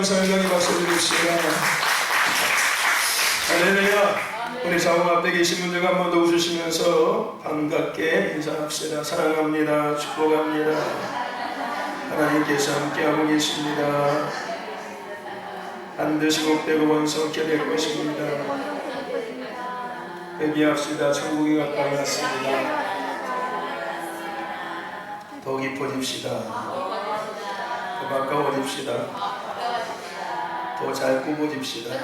감사의 영광 박수 드립시다. 할렐루야. 우리 자궁 앞에 계신 분들 한 번 더 웃으시면서 반갑게 인사합시다. 사랑합니다. 축복합니다. 하나님께서 함께하고 계십니다. 반드시 복되고 번성케 될 것입니다. 회개합시다. 천국이 가까이 왔습니다. 더 깊어집시다. 더 가까워집시다. 더 잘 굽어집시다.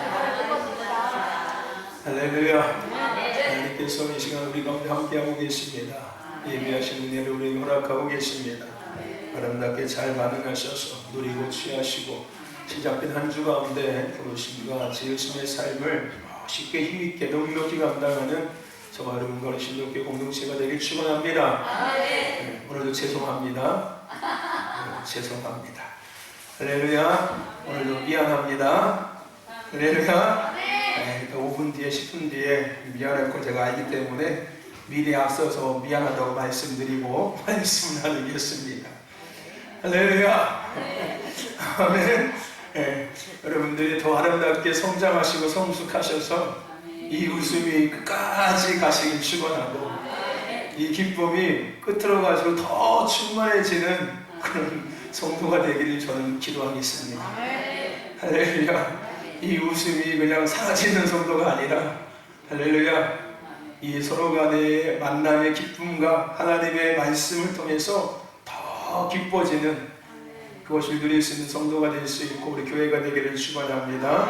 할렐루야. 하나님께서 이 시간 우리 가운데 함께하고 계십니다. 예비하신 은혜를 우리에게 허락하고 계십니다. 아름답게 잘 반응하셔서 누리고 취하시고 시작된 한 주 가운데 부르심과 지으심의 삶을 쉽게 힘있게 넉넉히 감당하는 저와 여러분 거리 신령교 공동체가 되길 축원합니다. 네, 오늘도 죄송합니다. 죄송합니다. 할렐루야. 오늘도 미안합니다. 할렐루야. 네, 5분 뒤에 10분 뒤에 미안할 걸 제가 알기 때문에 미리 앞서서 미안하다고 말씀드리고 말씀을 나누겠습니다. 할렐루야. 아멘. 네, 여러분들이 더 아름답게 성장하시고 성숙하셔서 이 웃음이 끝까지 가시길 축원하고 이 기쁨이 끝으로 가지고 더 충만해지는 그런 성도가 되기를 저는 기도하겠습니다. 할렐루야. 이 웃음이 그냥 사라지는 성도가 아니라 할렐루야. 이 서로 간의 만남의 기쁨과 하나님의 말씀을 통해서 더 기뻐지는 그것을 누릴 수 있는 성도가 될 수 있고 우리 교회가 되기를 축원합니다.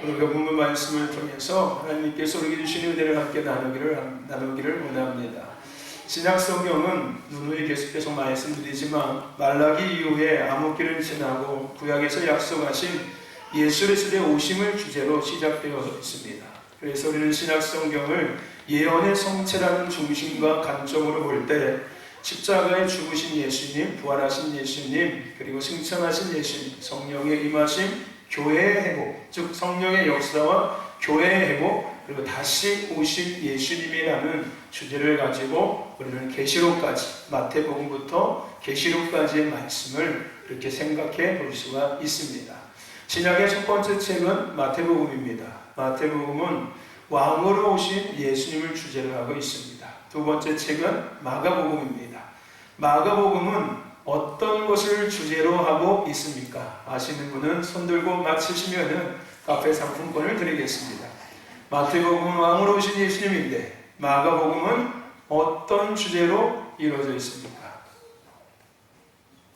오늘 본문 말씀을 통해서 하나님께서 우리에게 주신 은혜를 함께 나누기를 원합니다. 신약 성경은 누누이 계속 말씀드리지만 말라기 이후에 암흑기를 지나고 구약에서 약속하신 예수 그리스도의 오심을 주제로 시작되어 있습니다. 그래서 우리는 신약 성경을 예언의 성체라는 중심과 관점으로 볼 때 십자가에 죽으신 예수님, 부활하신 예수님, 그리고 승천하신 예수님, 성령의 임하심, 교회의 회복, 즉 성령의 역사와 교회의 회복, 그리고 다시 오신 예수님이라는 주제를 가지고 우리는 계시록까지, 마태복음부터 계시록까지의 말씀을 이렇게 생각해 볼 수가 있습니다. 신약의 첫 번째 책은 마태복음입니다. 마태복음은 왕으로 오신 예수님을 주제로 하고 있습니다. 두 번째 책은 마가복음입니다. 마가복음은 어떤 것을 주제로 하고 있습니까? 아시는 분은 손 들고 맞히시면 카페 상품권을 드리겠습니다. 마태복음은 왕으로 오신 예수님인데 마가복음은 어떤 주제로 이루어져 있습니까?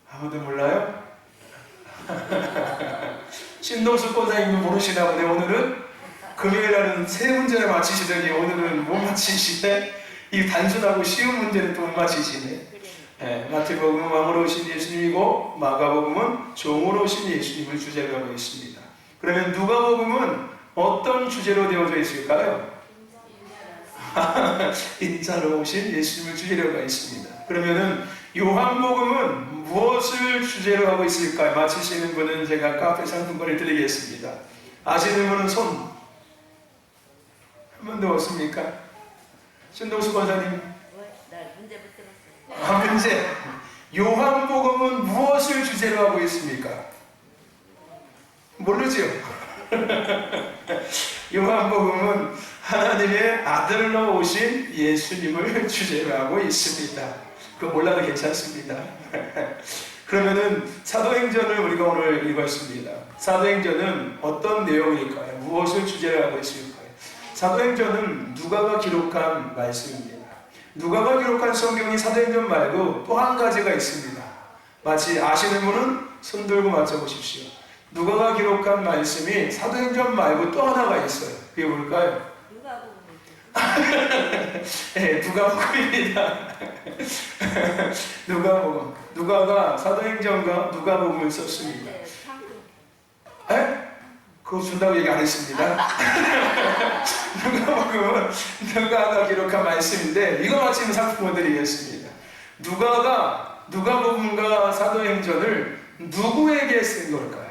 아무도 몰라요? 신동수 권사님도 모르시나 보네. 오늘은 금요일날은 세 문제를 맞히시더니 오늘은 못 맞히시네. 이 단순하고 쉬운 문제는 또 못 맞히시네. 네, 마태복음은 왕으로 오신 예수님이고 마가복음은 종으로 오신 예수님을 주제로 하고 있습니다. 그러면 누가복음은 어떤 주제로 되어져 있을까요? 인자로 오신 예수님을 주제로 하고 있습니다. 그러면은 요한복음은 무엇을 주제로 하고 있을까요? 맞히시는 분은 제가 카페 상품권을 드리겠습니다. 아시는 분은 손. 한 번도 없습니까? 신동수 권사님. 문제. 요한복음은 무엇을 주제로 하고 있습니까? 모르죠? 요한복음은 하나님의 아들로 오신 예수님을 주제로 하고 있습니다. 그거 몰라도 괜찮습니다. 그러면은 사도행전을 우리가 오늘 읽었습니다. 사도행전은 어떤 내용일까요? 무엇을 주제로 하고 있을까요? 사도행전은 누가가 기록한 말씀입니다. 누가가 기록한 성경이 사도행전 말고 또 한 가지가 있습니다. 마치 아시는 분은 손 들고 맞춰보십시오. 누가가 기록한 말씀이 사도행전 말고 또 하나가 있어요. 그게 뭘까요? 네, 누가복음입니다. 누가복음. 누가가 사도행전과 누가복음을 썼습니다. 에? 그거 준다고 얘기 안 했습니다. 누가복음은 누가가 기록한 말씀인데 이거 맞히는 상품을 드리겠습니다. 누가가 누가복음과 사도행전을 누구에게 쓴 걸까요?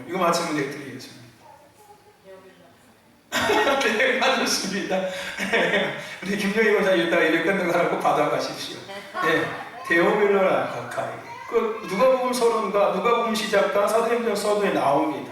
이거 맞히면 드리겠습니다. 네, 맞았습니다. 우리 김영희 권사님 이따가 일을 끝내고 하나 꼭 받아가십시오. 네, 데오빌로라 가까이. 그 누가복음 서론과 누가복음 시작과 사도행전 서도에 나옵니다.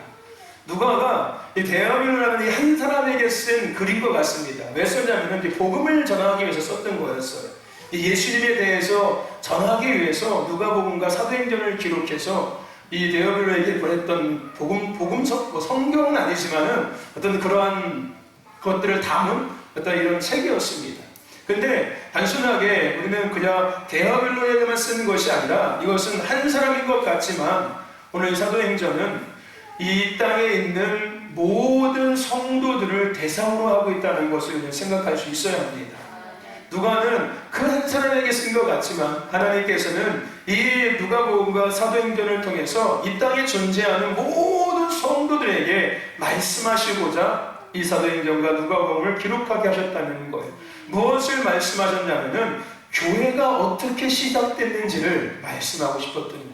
누가가 이 데아빌로라는 이 한 사람에게 쓴 글인 것 같습니다. 왜 썼냐면 복음을 전하기 위해서 썼던 거였어요. 이 예수님에 대해서 전하기 위해서 누가복음과 사도행전을 기록해서 이 데아빌로에게 보냈던 복음서, 뭐 성경은 아니지만은 어떤 그러한 것들을 담은 어떤 이런 책이었습니다. 근데 단순하게 우리는 그냥 데아빌로에게만 쓴 것이 아니라 이것은 한 사람인 것 같지만 오늘 사도행전은 이 땅에 있는 모든 성도들을 대상으로 하고 있다는 것을 생각할 수 있어야 합니다. 누가는 그 한 사람에게 쓴 것 같지만 하나님께서는 이 누가복음과 사도행전을 통해서 이 땅에 존재하는 모든 성도들에게 말씀하시고자 이 사도행전과 누가복음을 기록하게 하셨다는 거예요. 무엇을 말씀하셨냐면은 교회가 어떻게 시작됐는지를 말씀하고 싶었던 거예요.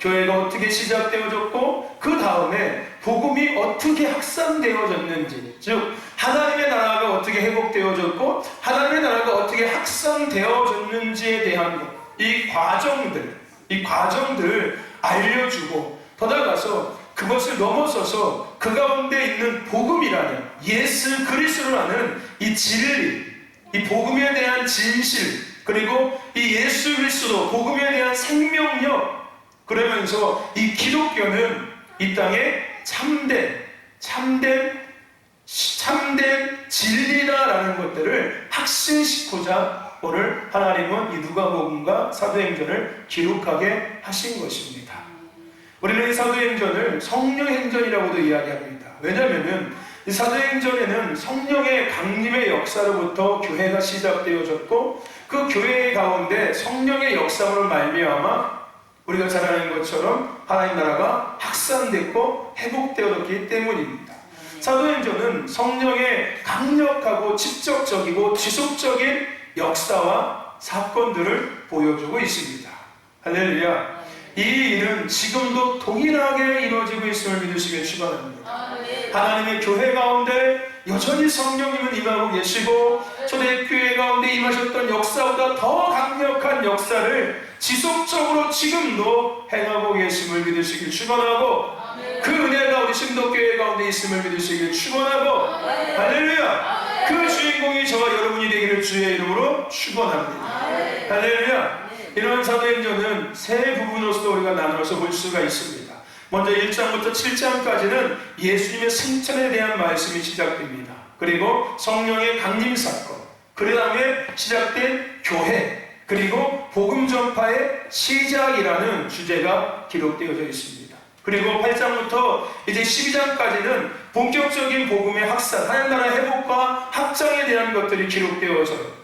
교회가 어떻게 시작되어졌고 그 다음에 복음이 어떻게 확산되어졌는지, 즉 하나님의 나라가 어떻게 회복되어졌고 하나님의 나라가 어떻게 확산되어졌는지에 대한 것, 이 과정들을 알려주고 더 나아가서 그것을 넘어서서 그 가운데 있는 복음이라는 예수 그리스도라는 이 진리, 이 복음에 대한 진실, 그리고 이 예수 그리스도 복음에 대한 생명력, 그러면서 이 기독교는 이 땅에 참된 진리다라는 것들을 확신시키고자 오늘 하나님은 이 누가복음과 사도행전을 기록하게 하신 것입니다. 우리는 이 사도행전을 성령행전이라고도 이야기합니다. 왜냐하면 이 사도행전에는 성령의 강림의 역사로부터 교회가 시작되어졌고 그 교회 가운데 성령의 역사로 말미암아 우리가 잘 아는 것처럼 하나님 나라가 확산됐고 회복되어졌기 때문입니다. 사도행전은 성령의 강력하고 직접적이고 지속적인 역사와 사건들을 보여주고 있습니다. 할렐루야. 이 일은 지금도 동일하게 이루어지고 있음을 믿으시길 축원합니다. 하나님의 교회 가운데 여전히 성령님은 임하고 계시고 초대교회 가운데 임하셨던 역사보다 더 강력한 역사를 지속적으로 지금도 행하고 계심을 믿으시길 축원하고 그 은혜가 우리 신도교회 가운데 있음을 믿으시길 축원하고 할렐루야. 그 주인공이 저와 여러분이 되기를 주의 이름으로 축원합니다. 할렐루야. 이런 사도행전은 세 부분으로서 우리가 나눠서 볼 수가 있습니다. 먼저 1장부터 7장까지는 예수님의 승천에 대한 말씀이 시작됩니다. 그리고 성령의 강림 사건, 그 다음에 시작된 교회, 그리고 복음 전파의 시작이라는 주제가 기록되어져 있습니다. 그리고 8장부터 이제 12장까지는 본격적인 복음의 확산, 하나님 나라의 회복과 확장에 대한 것들이 기록되어져요.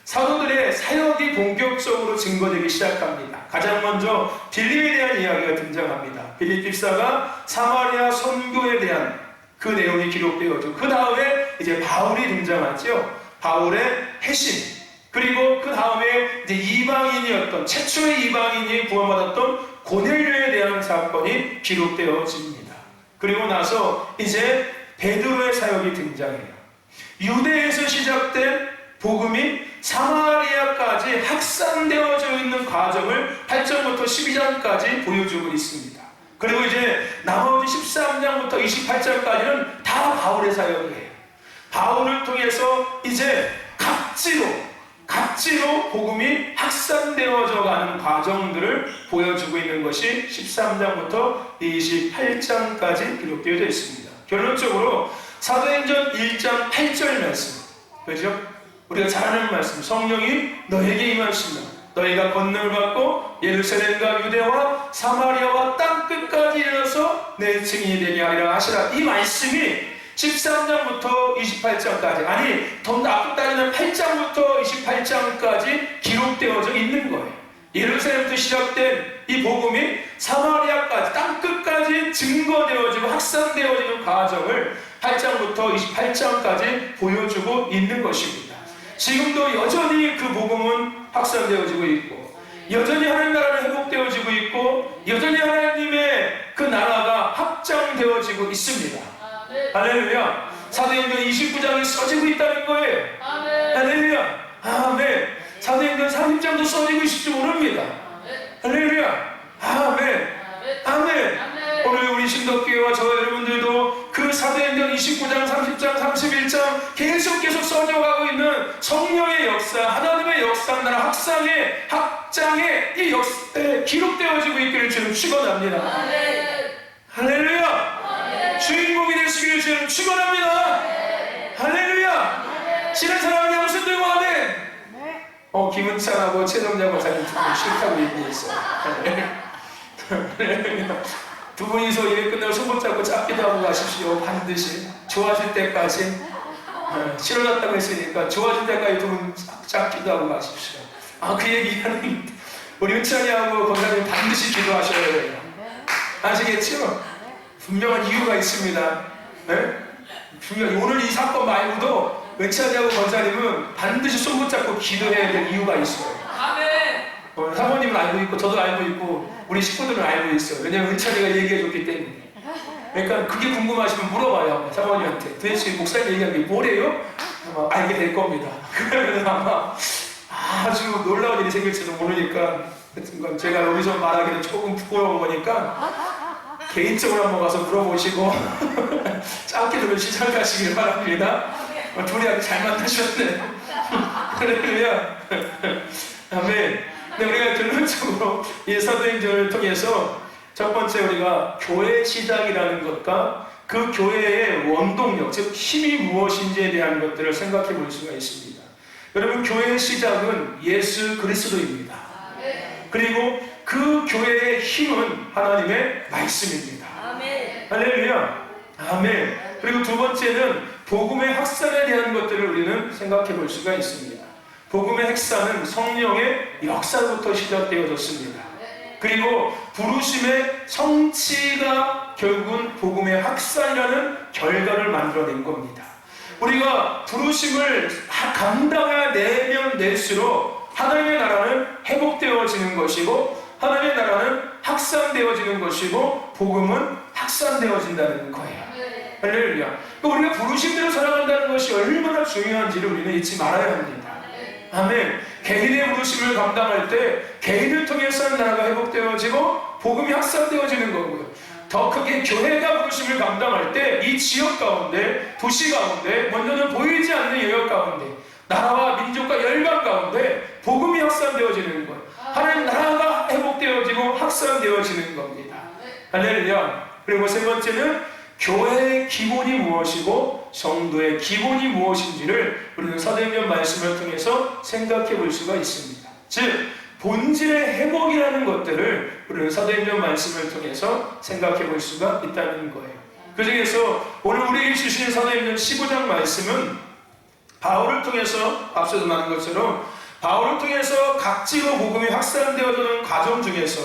사도들의 사역이 본격적으로 증거되기 시작합니다. 가장 먼저 빌립에 대한 이야기가 등장합니다. 빌립 집사가 사마리아 선교에 대한 그 내용이 기록되어져. 그 다음에 이제 바울이 등장하죠. 바울의 회심. 그리고 그 다음에 이제 이방인이었던 최초의 이방인이 구원받았던 고넬료에 대한 사건이 기록되어집니다. 그리고 나서 이제 베드로의 사역이 등장해요. 유대에서 시작된 복음이 사마리아까지 확산되어져 있는 과정을 8장부터 12장까지 보여주고 있습니다. 그리고 이제 나머지 13장부터 28장까지는 다 바울의 사역이에요. 바울을 통해서 이제 각지로 복음이 확산되어져 가는 과정들을 보여주고 있는 것이 13장부터 28장까지 기록되어져 있습니다. 결론적으로 사도행전 1장 8절 말씀, 그렇죠? 우리가 잘 아는 말씀, 성령이 너에게 임하시면 너희가 권능을 받고 예루살렘과 유대와 사마리아와 땅끝까지 이르러서 내 증인이 되게 하리라 하시라. 이 말씀이 13장부터 28장까지, 아니 더 나쁜 따지면 8장부터 28장까지 기록되어져 있는 거예요. 예루살렘부터 시작된 이 복음이 사마리아까지 땅끝까지 증거되어지고 확산되어지는 과정을 8장부터 28장까지 보여주고 있는 것입니다. 지금도 여전히 그 복음은 확산되어지고 있고, 여전히 하나님 나라는 회복되어지고 있고, 여전히 하나님의 그 나라가 확장되어지고 있습니다. 할렐루야. 사도행전 29장이 써지고 있다는 거예요. 할렐루야. 아멘. 사도행전 30장도 써지고 있을지 모릅니다. 할렐루야. 아멘. 아멘. 오늘 우리 신덕교회와 저 여러분들도 그 사도행전 29장, 30장, 31장 계속 써져가고 있는 성령의 역사, 하나님의 역사, 나라 학장의 이 역사에 기록되어지고 있기를 주님 축원합니다. 할렐루야. 주인공이 되시기를 주님 축원합니다. 할렐루야. 지난 사랑하는 양손 들고 아멘. 김은찬하고 최정자 권사님 두 분이 싫다고 얘기했어요. 두 분이서 예배 끝나고 손 잡고 짧기도 하고 가십시오. 반드시 좋아질 때까지. 싫어졌다고 했으니까 좋아질 때까지 두 분 짧기도 하고 가십시오. 그 얘기는 우리 은찬이하고 권사님 반드시 기도하셔야 돼요. 아시겠죠? 분명한 이유가 있습니다. 네? 분명히 오늘 이 사건 말고도 은찬이하고 권사님은 반드시 손 붙잡고 기도해야 될 이유가 있어요. 사모님은 알고 있고 저도 알고 있고 우리 식구들은 알고 있어요. 왜냐면 은찬이가 얘기해줬기 때문에. 그러니까 그게 궁금하시면 물어봐요. 사모님한테 도대체 목사님 얘기한 게 뭐래요? 아마 알게 될 겁니다. 그러면 아마 아주 놀라운 일이 생길지도 모르니까 제가 여기서 말하기는 조금 부끄러운 거니까 개인적으로 한번 가서 물어보시고 짧게 들으면 시작하시길 바랍니다. 둘이 아주 잘 만나셨네. 그래요. 아멘. 근데 우리가 결론적으로 이 사도행전을 통해서 첫 번째 우리가 교회 시작이라는 것과 그 교회의 원동력, 즉 힘이 무엇인지에 대한 것들을 생각해 볼 수가 있습니다. 여러분, 교회의 시작은 예수 그리스도입니다. 그리고 그 교회의 힘은 하나님의 말씀입니다. 할렐루야. 아멘. 그리고 두 번째는 복음의 확산에 대한 것들을 우리는 생각해 볼 수가 있습니다. 복음의 핵산은 성령의 역사부터 시작되어졌습니다. 그리고 부르심의 성취가 결국은 복음의 확산이라는 결과를 만들어낸 겁니다. 우리가 부르심을 감당해내면 낼수록 하나님의 나라는 회복되어지는 것이고 하나님의 나라는 확산되어지는 것이고 복음은 확산되어진다는 거예요. 할렐루야. 우리가 부르심대로 살아간다는 것이 얼마나 중요한지를 우리는 잊지 말아야 합니다. 아멘. 개인의 부르심을 감당할 때 개인을 통해서 나라가 회복되어지고 복음이 확산되어지는 거고요. 더 크게 교회가 부르심을 감당할 때 이 지역 가운데, 도시 가운데, 먼저는 보이지 않는 영역 가운데, 나라와 민족과 열방 가운데 복음이 확산되어지는 거예요. 하나님 나라가 회복되어지고 확산되어지는 겁니다. 할렐루야. 그리고 세 번째는 교회의 기본이 무엇이고 성도의 기본이 무엇인지를 우리는 사도행전 말씀을 통해서 생각해 볼 수가 있습니다. 즉 본질의 회복이라는 것들을 우리는 사도행전 말씀을 통해서 생각해 볼 수가 있다는 거예요. 그 중에서 오늘 우리에게 주신 사도행전 15장 말씀은 바울을 통해서 앞서도 말한 것처럼 바울을 통해서 각지로 복음이 확산되어지는 과정 중에서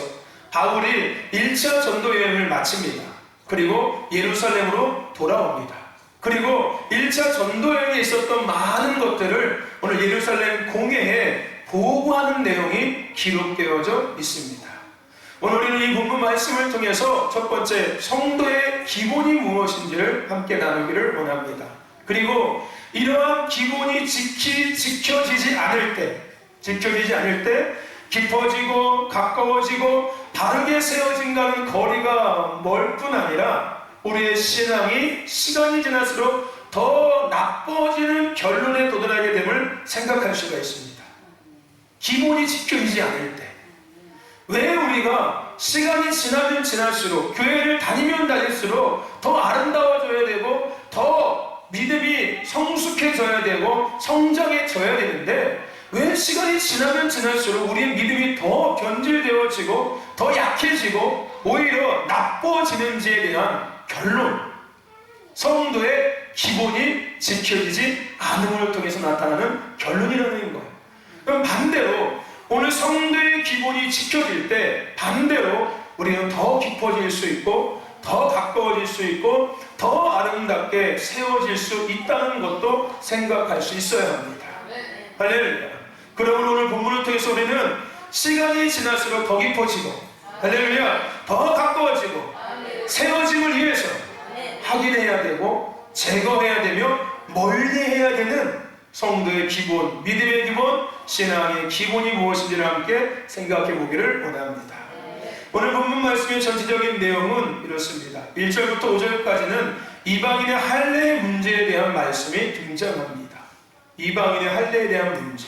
바울이 1차 전도 여행을 마칩니다. 그리고 예루살렘으로 돌아옵니다. 그리고 1차 전도여행에 있었던 많은 것들을 오늘 예루살렘 공회에 보고하는 내용이 기록되어져 있습니다. 오늘 우리는 이 본문 말씀을 통해서 첫 번째 성도의 기본이 무엇인지를 함께 나누기를 원합니다. 그리고 이러한 기본이 지켜지지 않을 때 깊어지고 가까워지고 바르게 세워진다는 거리가 멀 뿐 아니라 우리의 신앙이 시간이 지날수록 더 나빠지는 결론에 도달하게 됨을 생각할 수가 있습니다. 기본이 지켜지지 않을 때 왜 우리가 시간이 지나면 지날수록 교회를 다니면 다닐수록 더 아름다워져야 되고 더 믿음이 성숙해져야 되고 성장해져야 되는데 왜 시간이 지나면 지날수록 우리의 믿음이 더 변질되어지고 더 약해지고 오히려 나빠지는지에 대한 결론, 성도의 기본이 지켜지지 않음을 통해서 나타나는 결론이라는 거예요. 그럼 반대로 오늘 성도의 기본이 지켜질 때 반대로 우리는 더 깊어질 수 있고 더 가까워질 수 있고 더 아름답게 세워질 수 있다는 것도 생각할 수 있어야 합니다. 할렐루야. 그러므로 오늘 본문을 통해서 우리는 시간이 지날수록 더 깊어지고 할렐루야 더 가까워지고 세워짐을 위해서 확인해야 되고 제거해야 되며 멀리해야 되는 성도의 기본, 믿음의 기본, 신앙의 기본이 무엇인지를 함께 생각해 보기를 원합니다. 오늘 본문 말씀의 전체적인 내용은 이렇습니다. 1절부터 5절까지는 이방인의 할례 문제에 대한 말씀이 등장합니다. 이방인의 할례에 대한 문제.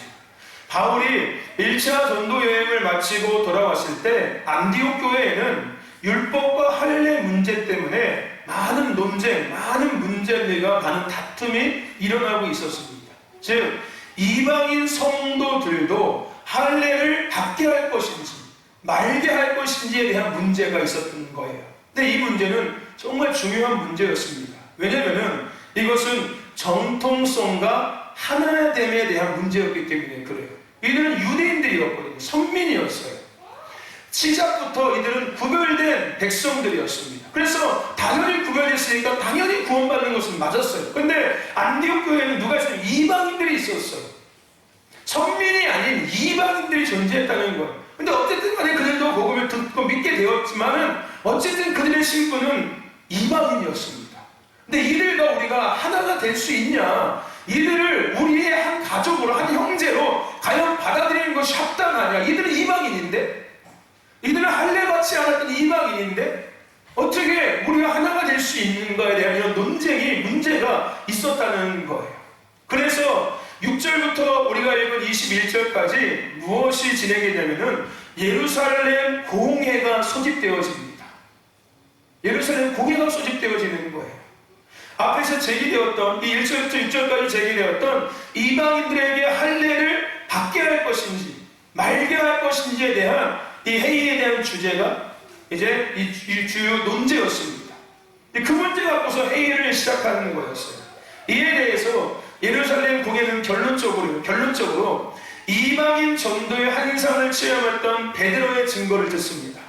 바울이 1차 전도 여행을 마치고 돌아왔을 때 안디옥 교회에는 율법과 할례 문제 때문에 많은 논쟁, 많은 문제들과 많은 다툼이 일어나고 있었습니다. 즉 이방인 성도들도 할례를 받게 할 것인지 말게 할 것인지에 대한 문제가 있었던 거예요. 근데 이 문제는 정말 중요한 문제였습니다. 왜냐하면 이것은 정통성과 하나됨에 대한 문제였기 때문에 그래요. 이들은 유대인들이었거든요. 선민이었어요. 시작부터 이들은 구별된 백성들이었습니다. 그래서 당연히 구별됐으니까 당연히 구원받는 것은 맞았어요. 근데 안디옥 교회에는 누가 있어요? 이방인들이 있었어요. 선민이 아닌 이방인들이 존재했다는 거예요. 근데 어쨌든 간에 그들도 복음을 듣고 믿게 되었지만은 어쨌든 그들의 신분은 이방인이었습니다. 근데 이들과 우리가 하나가 될 수 있냐? 이들을 우리의 한 가족으로, 한 형제로 과연 받아들이는 것이 합당하냐? 이들은 이방인인데, 이들은 할례 받지 않았던 이방인인데 어떻게 우리가 하나가 될 수 있는가에 대한 이런 논쟁이 문제가 있었다는 거예요. 그래서 6절부터 우리가 읽은 21절까지 무엇이 진행이 되냐면은 예루살렘 공회가 소집되어집니다. 예루살렘 공회가 소집되어지는 거예요. 앞에서 제기되었던 이 1절부터 6절까지 제기되었던 이방인들에게 할례를 받게 할 것인지 말게 할 것인지에 대한 이 회의에 대한 주제가 이제 이 주요 논제였습니다. 그 문제 갖고서 회의를 시작하는 거였어요. 이에 대해서 예루살렘 공회는 결론적으로 이방인 전도의 한상을 체험했던 베드로의 증거를 듣습니다.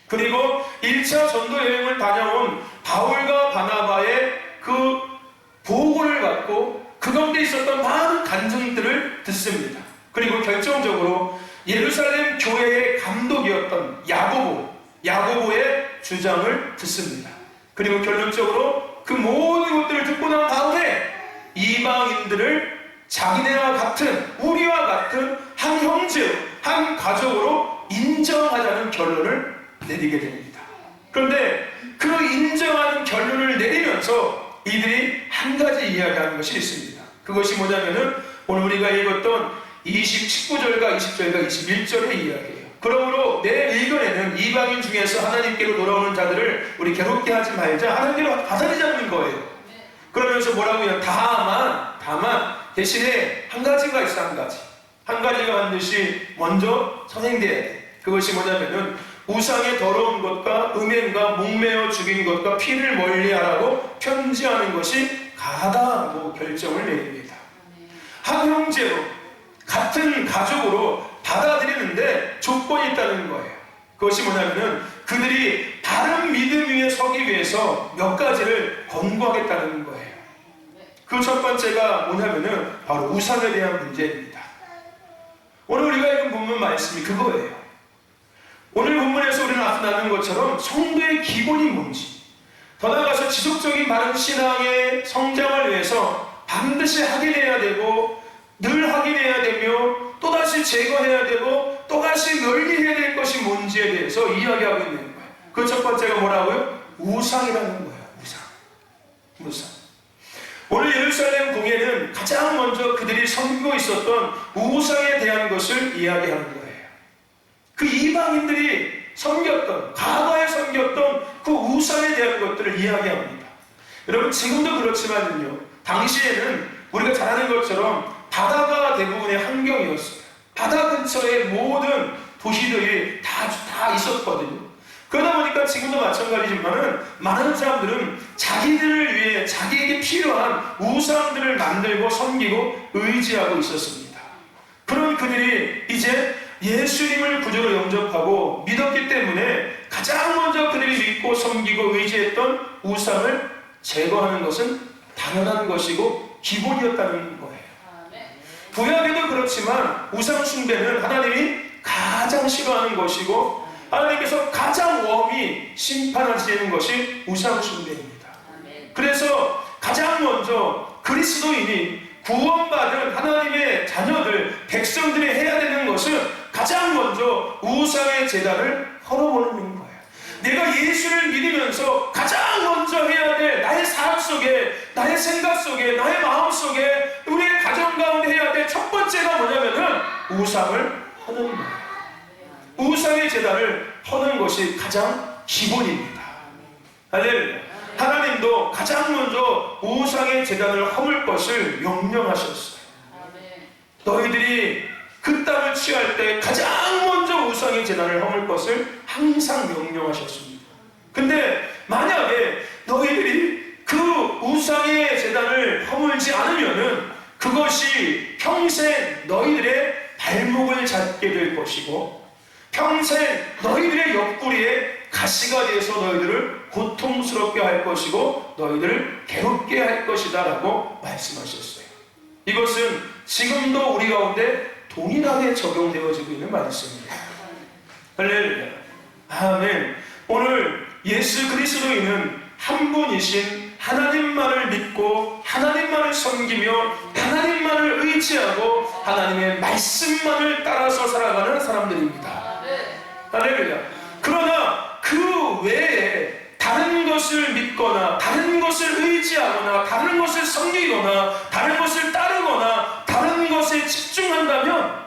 그리고 1차 전도 여행을 다녀온 바울과 바나바의 그 보고를 받고 그 가운데 있었던 많은 간증들을 듣습니다. 그리고 결정적으로 예루살렘 교회의 감독이었던 야고보의 주장을 듣습니다. 그리고 결론적으로 그 모든 것들을 듣고 난 다음에 이방인들을 자기네와 같은, 우리와 같은 한 형제로, 한 가족으로 인정하자는 결론을 내리게 됩니다. 그런데 그 인정하는 결론을 내리면서 이들이 한 가지 이야기하는 것이 있습니다. 그것이 뭐냐면은 오늘 우리가 읽었던 19절과 20절과 21절의 이야기예요. 그러므로 내 의견에는 이방인 중에서 하나님께로 돌아오는 자들을 우리 괴롭게 하지 말자, 하나님께로 받아들이자는 거예요. 그러면서 뭐라고 해요? 다만 대신에 한 가지가 있어. 한 가지가 반드시 먼저 선행돼야 돼. 그것이 뭐냐면은 우상의 더러운 것과 음행과 목매어 죽인 것과 피를 멀리하라고 편지하는 것이 가다하고 결정을 내립니다. 한 형제로, 같은 가족으로 받아들이는데 조건이 있다는 거예요. 그것이 뭐냐면은 그들이 다른 믿음 위에 서기 위해서 몇 가지를 권고하겠다는 거예요. 그 첫 번째가 뭐냐면은 바로 우상에 대한 문제입니다. 오늘 우리가 읽은 본문 말씀이 그거예요. 오늘 본문에서 우리는 앞서 나눈 것처럼 성도의 기본이 뭔지, 더 나아가서 지속적인 바른 신앙의 성장을 위해서 반드시 확인해야 되고 늘 확인해야 되며 또다시 제거해야 되고 또다시 널리해야 될 것이 뭔지에 대해서 이야기하고 있는 거예요. 그 첫 번째가 뭐라고요? 우상이라는 거예요. 우상. 오늘 예루살렘 공회는 가장 먼저 그들이 섬기고 있었던 우상에 대한 것을 이야기하는 거예요. 그 이방인들이 섬겼던, 과거에 섬겼던 그 우상에 대한 것들을 이야기합니다. 여러분 지금도 그렇지만요, 당시에는 우리가 잘 아는 것처럼 바다가 대부분의 환경이었어요. 바다 근처에 모든 도시들이 다 있었거든요. 그러다 보니까 지금도 마찬가지지만은 많은 사람들은 자기들을 위해 자기에게 필요한 우상들을 만들고 섬기고 의지하고 있었습니다. 그런 그들이 이제 예수님을 구주로 영접하고 믿었기 때문에 가장 먼저 그들이 믿고 섬기고 의지했던 우상을 제거하는 것은 당연한 것이고 기본이었다는 거예요. 구약에도 그렇지만 우상 숭배는 하나님이 가장 싫어하는 것이고 하나님께서 가장 엄히 심판하시는 것이 우상 숭배입니다. 그래서 가장 먼저 그리스도인이 구원받은 하나님의 자녀들, 백성들이 해야 되는 것은 가장 먼저 우상의 제단을 헐어버리는 거예요. 내가 예수를 믿으면서 가장 먼저 해야 될 나의 삶 속에, 나의 생각 속에, 나의 마음 속에, 우리의 가정 가운데 해야 될 첫 번째가 뭐냐면은 우상을 허는 거예요. 우상의 제단을 허는 것이 가장 기본입니다. 할렐루야. 하나님도 가장 먼저 우상의 제단을 허물 것을 명령하셨어요. 너희들이 그 땅을 취할 때 가장 먼저 우상의 제단을 허물 것을 항상 명령하셨습니다. 근데 만약에 너희들이 그 우상의 제단을 허물지 않으면은 그것이 평생 너희들의 발목을 잡게 될 것이고 평생 너희들의 옆구리에 가시가 돼서 너희들을 고통스럽게 할 것이고 너희들을 괴롭게 할 것이다 라고 말씀하셨어요. 이것은 지금도 우리 가운데 동일하게 적용되어지고 있는 말씀입니다. 할렐루야. 아멘. 오늘 예수 그리스도인은 한 분이신 하나님만을 믿고 하나님만을 섬기며 하나님만을 의지하고 하나님의 말씀만을 따라서 살아가는 사람들입니다. 할렐루야. 그러나 그 외에 다른 것을 믿거나 다른 것을 의지하거나 다른 것을 섬기거나 다른 것을 따르거나 다른 것에 집중한다면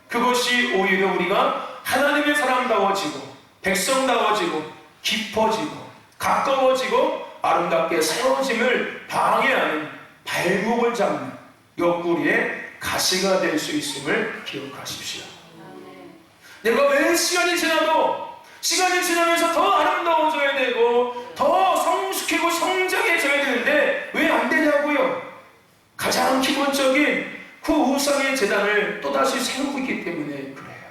그것이 오히려 우리가 하나님의 사람다워지고 백성다워지고 깊어지고 가까워지고 아름답게 세워짐을 방해하는 발목을 잡는 옆구리에 가시가 될 수 있음을 기억하십시오. 내가 왜 시간이 지나면서 더 아름다워져야 되고 더 성숙하고 성장해져야 되는데 왜 안 되냐고요? 가장 기본적인 그 우상의 제단을 또다시 세우고 있기 때문에 그래요.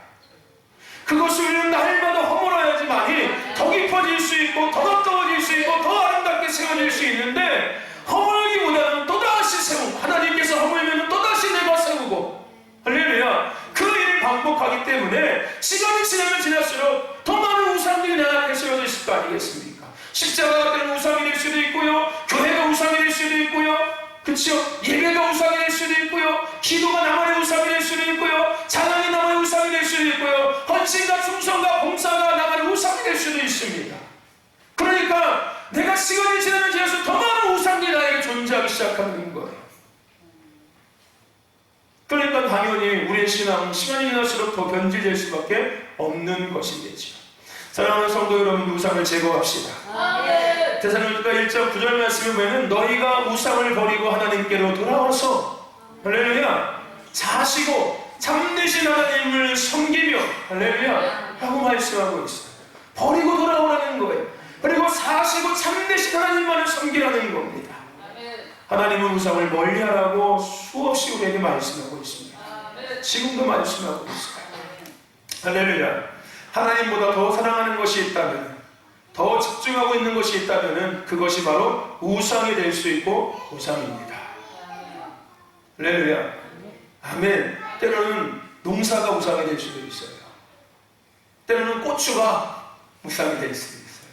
그것을 우리는 날마다 허물어야지만이 더 깊어질 수 있고 더 가까워질 수 있고 더 아름답게 세워질 수 있는데 허물기보다는 또다시 세우고 하나님께서 허물면 또다시 내가 세우고 할렐루야. 그 일을 반복하기 때문에 시간이 지나면 지날수록 더 많은 우상들이 내 앞에 세워져 있을 거 아니겠습니까? 십자가가 되는 우상이 될 수도 있고요, 교회가 우상이 될 수도 있고요, 그렇죠? 예배가 우상이 될 수도 있고요, 기도가 나만의 우상이 될 수도 있고요, 찬양이 나만의 우상이 될 수도 있고요, 헌신과 충성과 봉사가 나만의 우상이 될 수도 있습니다. 그러니까 내가 시간이 지나면 지날수록 더 많은 우상들이 나에게 존재하기 시작하는 거예요. 그러니까 당연히 우리의 신앙은 시간이 지날수록 더 변질될 수밖에 없는 것이겠죠. 사랑하는 성도 여러분, 우상을 제거합시다. 데살로니가 1장 9절 말씀에 보면 너희가 우상을 버리고 하나님께로 돌아와서 할렐루야 자시고 참되신 하나님을 섬기며 할렐루야 하고 말씀하고 있어요. 버리고 돌아오라는 거예요. 그리고 사시고 참되신 하나님만을 섬기라는 겁니다. 하나님은 우상을 멀리하라고 수없이 우리에게 말씀하고 있습니다. 지금도 말씀하고 있어요. 할렐루야. 하나님보다 더 사랑하는 것이 있다면, 더 집중하고 있는 것이 있다면 그것이 바로 우상이 될 수 있고 우상입니다. 할렐루야. 아멘. 때로는 농사가 우상이 될 수도 있어요. 때로는 고추가 우상이 될 수도 있어요.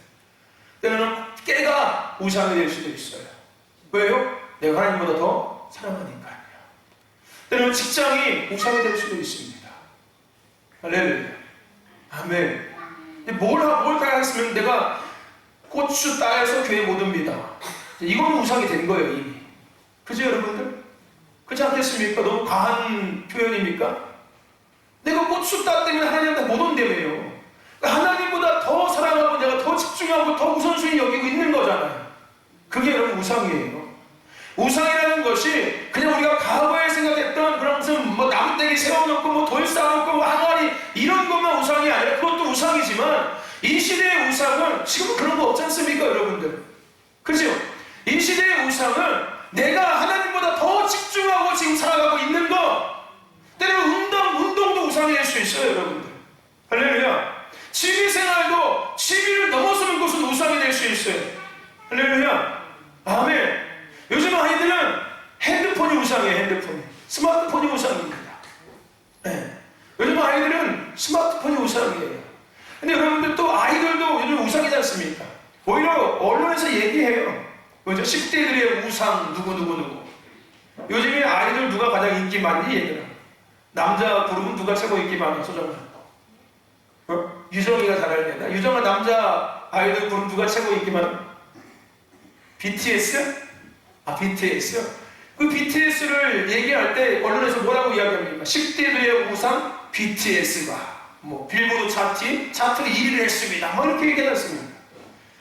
때로는 깨가 우상이 될 수도 있어요. 왜요? 내가 하나님보다 더 사랑하니까요. 때로는 직장이 우상이 될 수도 있습니다. 할렐루야. 아멘. 뭘 하겠으면 내가 고추 따서 교회 못 옵니다. 이거는 우상이 된 거예요, 이미. 그죠, 여러분들? 그렇지 않겠습니까? 너무 과한 표현입니까? 내가 고추 따 때문에 하나님한테 못 온다며요. 하나님보다 더 사랑하고 내가 더 집중하고 더 우선순위 여기고 있는 거잖아요. 그게 여러분 우상이에요. 우상이라는 것이 그냥 우리가 과거에 생각했던 그런 무슨 나무떼기 세워놓고 돌 쌓아놓고 항아리 이런 것만 우상이 아니라 그것도 우상이지만 이 시대의 우상은 지금 그런 거 없지 않습니까, 여러분들? 그죠? 이 시대의 우상은 내가 하나님보다 더 집중하고 지금 살아가고 있는 거, 때로는 운동도 우상이 될 수 있어요, 여러분들. 할렐루야. 취미생활도 취미를 넘어서는 것은 우상이 될 수 있어요. 할렐루야. 아멘. 요즘 아이들은 핸드폰이 우상이에요. 핸드폰이. 스마트폰이 우상입니다. 네. 요즘 아이들은 스마트폰이 우상이에요. 근데 여러분들 또 아이들도 요즘 우상이지 않습니까? 오히려 언론에서 얘기해요. 그죠? 10대들의 우상 누구. 요즘에 아이돌 누가 가장 인기 많니 얘들아? 남자 그룹은 누가 최고 인기 많아? 소정아. 유정이가 잘 알겠다. 유정아 남자 아이돌 그룹 누가 최고 인기 많아? BTS? BTS. 그 BTS를 얘기할 때 언론에서 뭐라고 이야기합니까? 10대들의 우상 BTS가 뭐 빌보드 차트 1위를 했습니다. 뭐 이렇게 얘기해놨습니다.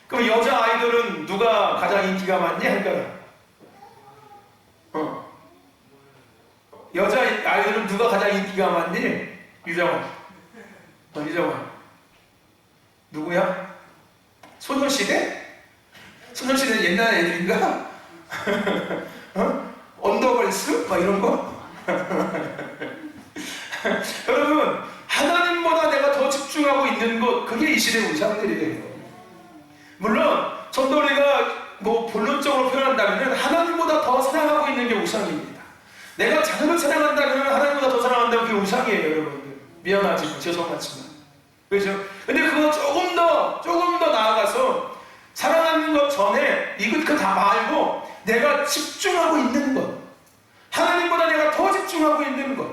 그럼 여자 아이돌은 누가 가장 인기가 많니? 할까요? 여자 아이돌은 누가 가장 인기가 많니? 유정아. 유정아. 누구야? 소녀시대? 소녀시대 옛날 애들인가? 언더걸스? 막 이런 거? 여러분, 하나님보다 내가 더 집중하고 있는 것, 그게 이 시대의 우상들이에요. 물론, 전도리가 뭐 본론적으로 표현한다면 하나님보다 더 사랑하고 있는 게 우상입니다. 내가 자녀를 사랑한다면 하나님보다 더 사랑한다면 그게 우상이에요, 여러분들. 미안하지만, 죄송하지만. 그렇죠? 근데 그거 조금 더 나아가서 사랑하는 것 전에 그거 다 말고 내가 집중하고 있는 것, 하나님보다 내가 더 집중하고 있는 것,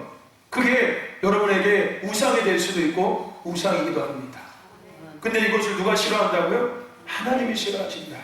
그게 여러분에게 우상이 될 수도 있고 우상이기도 합니다. 근데 이것을 누가 싫어한다고요? 하나님이 싫어하신다.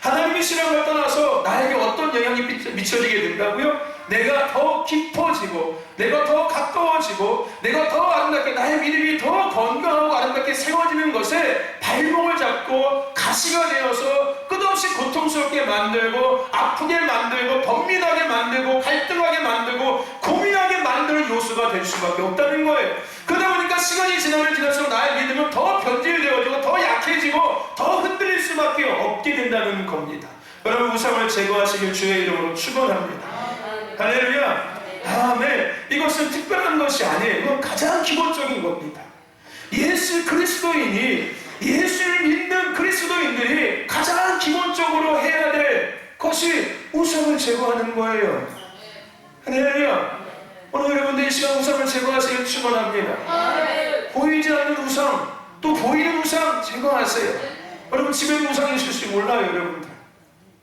하나님이 싫어하는 걸 떠나서 나에게 어떤 영향이 미쳐지게 된다고요? 내가 더 깊어지고 내가 더 가까워지고 내가 더 아름답게 나의 믿음이 더 건강하고 아름답게 세워지는 것에 발목을 잡고 가시가 되어서 끝없이 고통스럽게 만들고 아프게 만들고 번민하게 만들고 갈등하게 만들고 고민하게 만드는 요소가 될 수밖에 없다는 거예요. 그러다 보니까 시간이 지날수록 나의 믿음은 더 변질되어지고 더 약해지고 더 흔들릴 수밖에 없게 된다는 겁니다. 여러분, 우상을 제거하시길 주의 이름으로 축원합니다. 할렐루야. 아멘. 이것은 특별한 것이 아니에요. 이건 가장 기본적인 겁니다. 예수 그리스도인이, 예수를 믿는 그리스도인들이 가장 기본적으로 해야 될 것이 우상을 제거하는 거예요. 할렐루야. 오늘 여러분들 이 시간 우상을 제거하시길 축원합니다. 보이지 않는 우상, 또 보이는 우상 제거하세요. 여러분, 집에도 우상이 있을 줄 몰라요, 여러분들.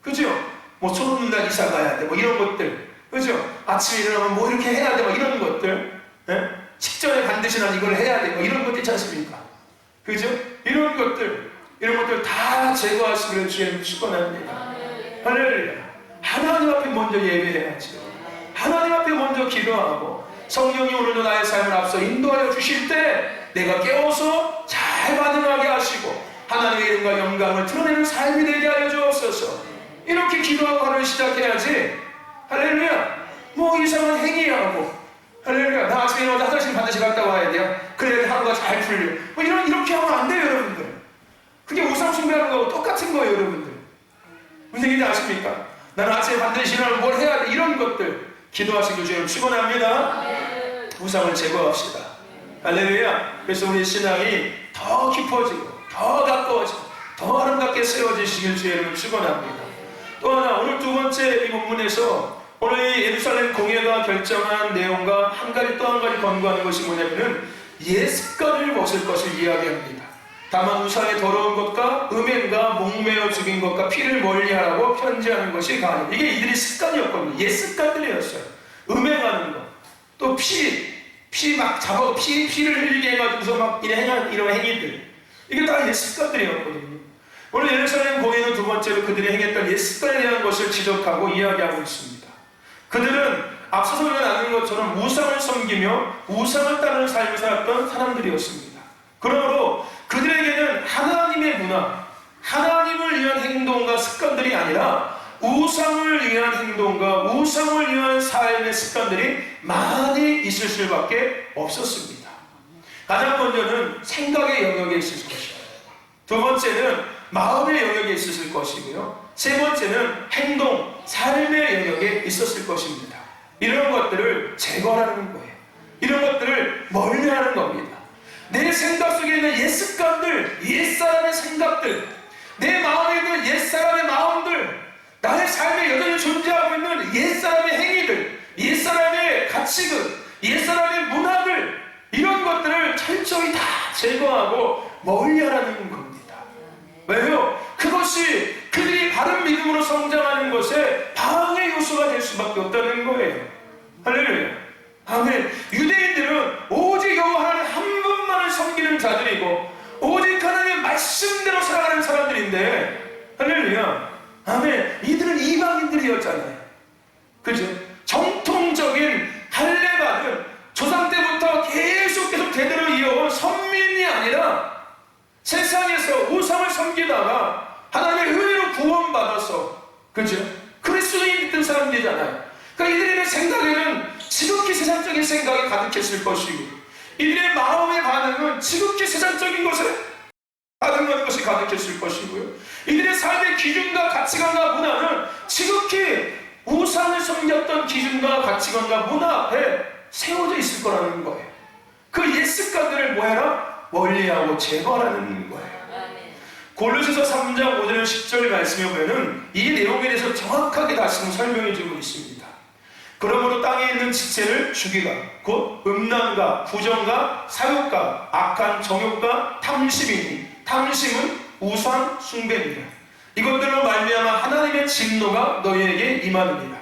그죠? 뭐 소름날 이사 가야 돼, 뭐 이런 것들. 그죠? 아침에 일어나면 뭐 이렇게 해야 돼, 뭐 이런 것들. 예? 식전에 반드시 난 이걸 해야 돼, 뭐 이런 것들 있지 않습니까? 그죠? 이런 것들 다 제거하시기를 주님 축원합니다. 할렐루야. 하나님 앞에 먼저 예배해야죠. 하나님 앞에 먼저 기도하고 성령이 오늘도 나의 삶을 앞서 인도하여 주실 때 내가 깨워서 잘 반응하게 하시고 하나님의 이름과 영광을 드러내는 삶이 되게 하여 주옵소서. 이렇게 기도하고 하루를 시작해야지. 할렐루야. 뭐 이상한 행위하고, 할렐루야, 나 아침에 일어나서 화장실 반드시 갔다 와야 돼요. 그래야 하루가 잘 풀려. 뭐 이렇게 하면 안 돼요, 여러분들. 그게 우상 숭배하는 거하고 똑같은 거예요, 여러분들. 무슨 얘기인지 아십니까? 나는 아침에 반드시 일어나면 뭘 해야 돼. 이런 것들 기도하시길 주님 축원합니다. 우상을 제거합시다. 할렐루야. 그래서 우리 신앙이 더 깊어지고 더 가까워지고 더 아름답게 세워지시길 주님 축원합니다. 또 하나, 오늘 두 번째 이 본문에서 오늘 이 예루살렘 공예가 결정한 내용과 한 가지 또 한 가지 권고하는 것이 뭐냐면은 옛습관을 벗을 것을 이야기합니다. 다만 우상의 더러운 것과 음행과 목매어 죽인 것과 피를 멀리하라고 편지하는 것이 가능. 이게 이들의 습관이었거든요. 옛습관들이었어요. 음행하는 것, 또 피 막 잡아서 피를 흘리게 해가지고서 막 이런 행위들, 이게 다 옛습관들이었거든요. 오늘 예루살렘 공예는 두 번째로 그들이 행했던 옛습관에 대한 것을 지적하고 이야기하고 있습니다. 그들은 앞서서 나눈 것처럼 우상을 섬기며 우상을 따르는 삶을 살았던 사람들이었습니다. 그러므로 그들에게는 하나님의 문화, 하나님을 위한 행동과 습관들이 아니라 우상을 위한 행동과 우상을 위한 삶의 습관들이 많이 있을 수밖에 없었습니다. 가장 먼저는 생각의 영역에 있을 것이고, 두 번째는 마음의 영역에 있었을 것이고요, 세 번째는 행동, 삶의 영역에 있었을 것입니다. 이런 것들을 제거하는 거예요. 이런 것들을 멀리하는 겁니다. 내 생각 속에 있는 옛 습관들, 옛사람의 생각들, 내 마음에 있는 옛사람의 마음들, 나의 삶에 여전히 존재하고 있는 옛사람의 행위들, 옛사람의 가치들, 옛사람의 문화들, 이런 것들을 철저히 다 제거하고 멀리하라는 겁니다. 왜요? 그것이 그들이 바른 믿음으로 성장하는 것에 방해 요소가 될 수밖에 없다는 거예요. 할렐루야. 아멘. 유대인들은 오직 여호와 하나님 한 분만을 섬기는 자들이고 오직 하나님의 말씀대로 살아가는 사람들인데, 할렐루야. 아멘. 이들은 이방인들이었잖아요. 그죠? 정통적인 할례받은 조상 때부터 계속 대대로 이어온 선민이 아니라 세상에서 우상을 섬기다가 하나님의 은혜로 구원받아서, 그죠? 그리스도인 믿던 사람들이잖아요. 그러니까 이들의 생각에는 지극히 세상적인 생각이 가득했을 것이고 이들의 마음의 반응은 지극히 세상적인 것에 반응하는 것이 가득했을 것이고요. 이들의 삶의 기준과 가치관과 문화는 지극히 우상을 섬겼던 기준과 가치관과 문화 앞에 세워져 있을 거라는 거예요. 그 옛 습관들을 뭐해라? 멀리하고 제거하라는 거예요. 골로새서 3장 5절 10절 말씀에 보면은 이 내용에 대해서 정확하게 다시 설명해 주고 있습니다. 그러므로 땅에 있는 지체를 죽이라. 곧 음란과 부정과 사욕과 악한 정욕과 탐심이니 탐심은 우상 숭배입니다. 이것들로 말미암아 하나님의 진노가 너희에게 임하느니라.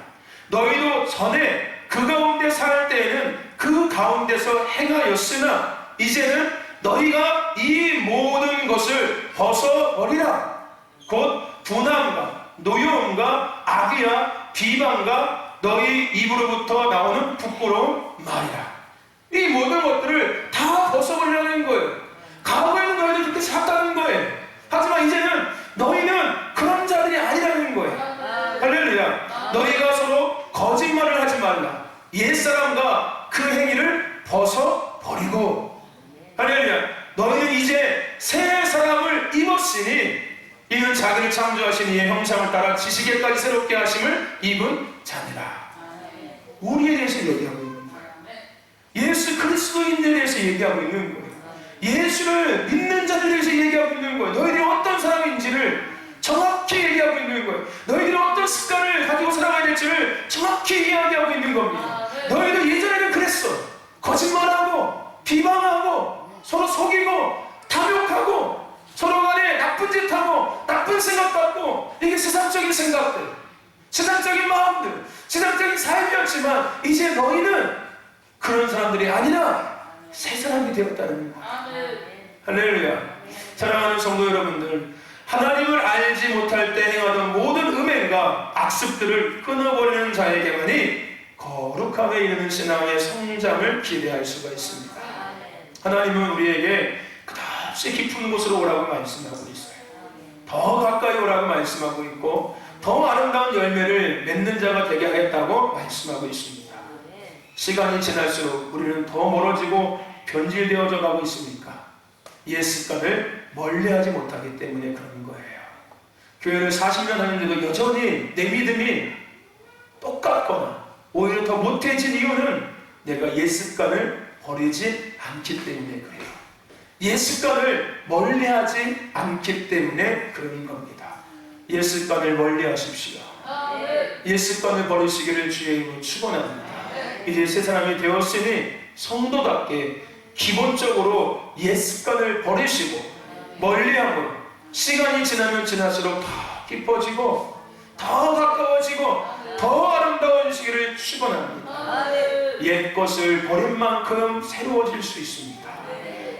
너희도 전에 그 가운데 살 때에는 그 가운데서 행하였으나 이제는 너희가 이 모든 것을 벗어버리라. 곧 분함과 노여움과 악이야 비방과 너희 입으로부터 나오는 부끄러운 말이라. 이 모든 것들을 다 벗어버리라는 거예요. 과거에는 너희들 그렇게 살았다는 거예요. 하지만 이제는 너희는 그런 자들이 아니라는 거예요. 할렐루야. 너희가 서로 거짓말을 하지 말라. 옛사람과 그 행위를 벗어버리고, 할렐루야. 너희는 이제 새 사람을 입었으니 이는 자기를 창조하신 이의 형상을 따라 지식에까지 새롭게 하심을 입은 자니라. 우리에 대해서 얘기하고 있는 거예요. 예수 그리스도인들에 대해서 얘기하고 있는 거예요. 예수를 믿는 자들에 대해서 얘기하고 있는 거예요. 너희들이 어떤 사람인지를 정확히 얘기하고 있는 거예요. 너희들이 어떤 습관을 가지고 살아가야 될지를 정확히 이야기하고 있는 겁니다. 너희도 예전에는 그랬어. 거짓말하고 비방하고 서로 속이고 탐욕하고 서로 간에 나쁜 짓하고 나쁜 생각 갖고, 이게 세상적인 생각들, 세상적인 마음들, 세상적인 삶이었지만 이제 너희는 그런 사람들이 아니라 새 사람이 되었다는 거야. 할렐루야. 사랑하는 성도 여러분들, 하나님을 알지 못할 때 행하던 모든 음행과 악습들을 끊어버리는 자에게만이 거룩함에 이르는 신앙의 성장을 기대할 수가 있습니다. 하나님은 우리에게 끝없이 깊은 곳으로 오라고 말씀하고 있어요. 더 가까이 오라고 말씀하고 있고 더 아름다운 열매를 맺는 자가 되게 하겠다고 말씀하고 있습니다. 시간이 지날수록 우리는 더 멀어지고 변질되어져 가고 있으니까 옛 습관을 멀리하지 못하기 때문에 그런 거예요. 교회를 40년 하는데도 여전히 내 믿음이 똑같거나 오히려 더 못해진 이유는 내가 옛 습관을 버리지 않기 때문에 그래요. 옛 습관을 멀리하지 않기 때문에 그런 겁니다. 옛 습관을 멀리하십시오. 옛 습관을 버리시기를 주의 이름으로 축원합니다. 이제 새 사람이 되었으니 성도답게 기본적으로 옛 습관을 버리시고 멀리하고 시간이 지나면 지날수록 더 깊어지고 더 가까워지고 더 아름다워지기를 축원합니다. 옛 것을 버린 만큼 새로워질 수 있습니다.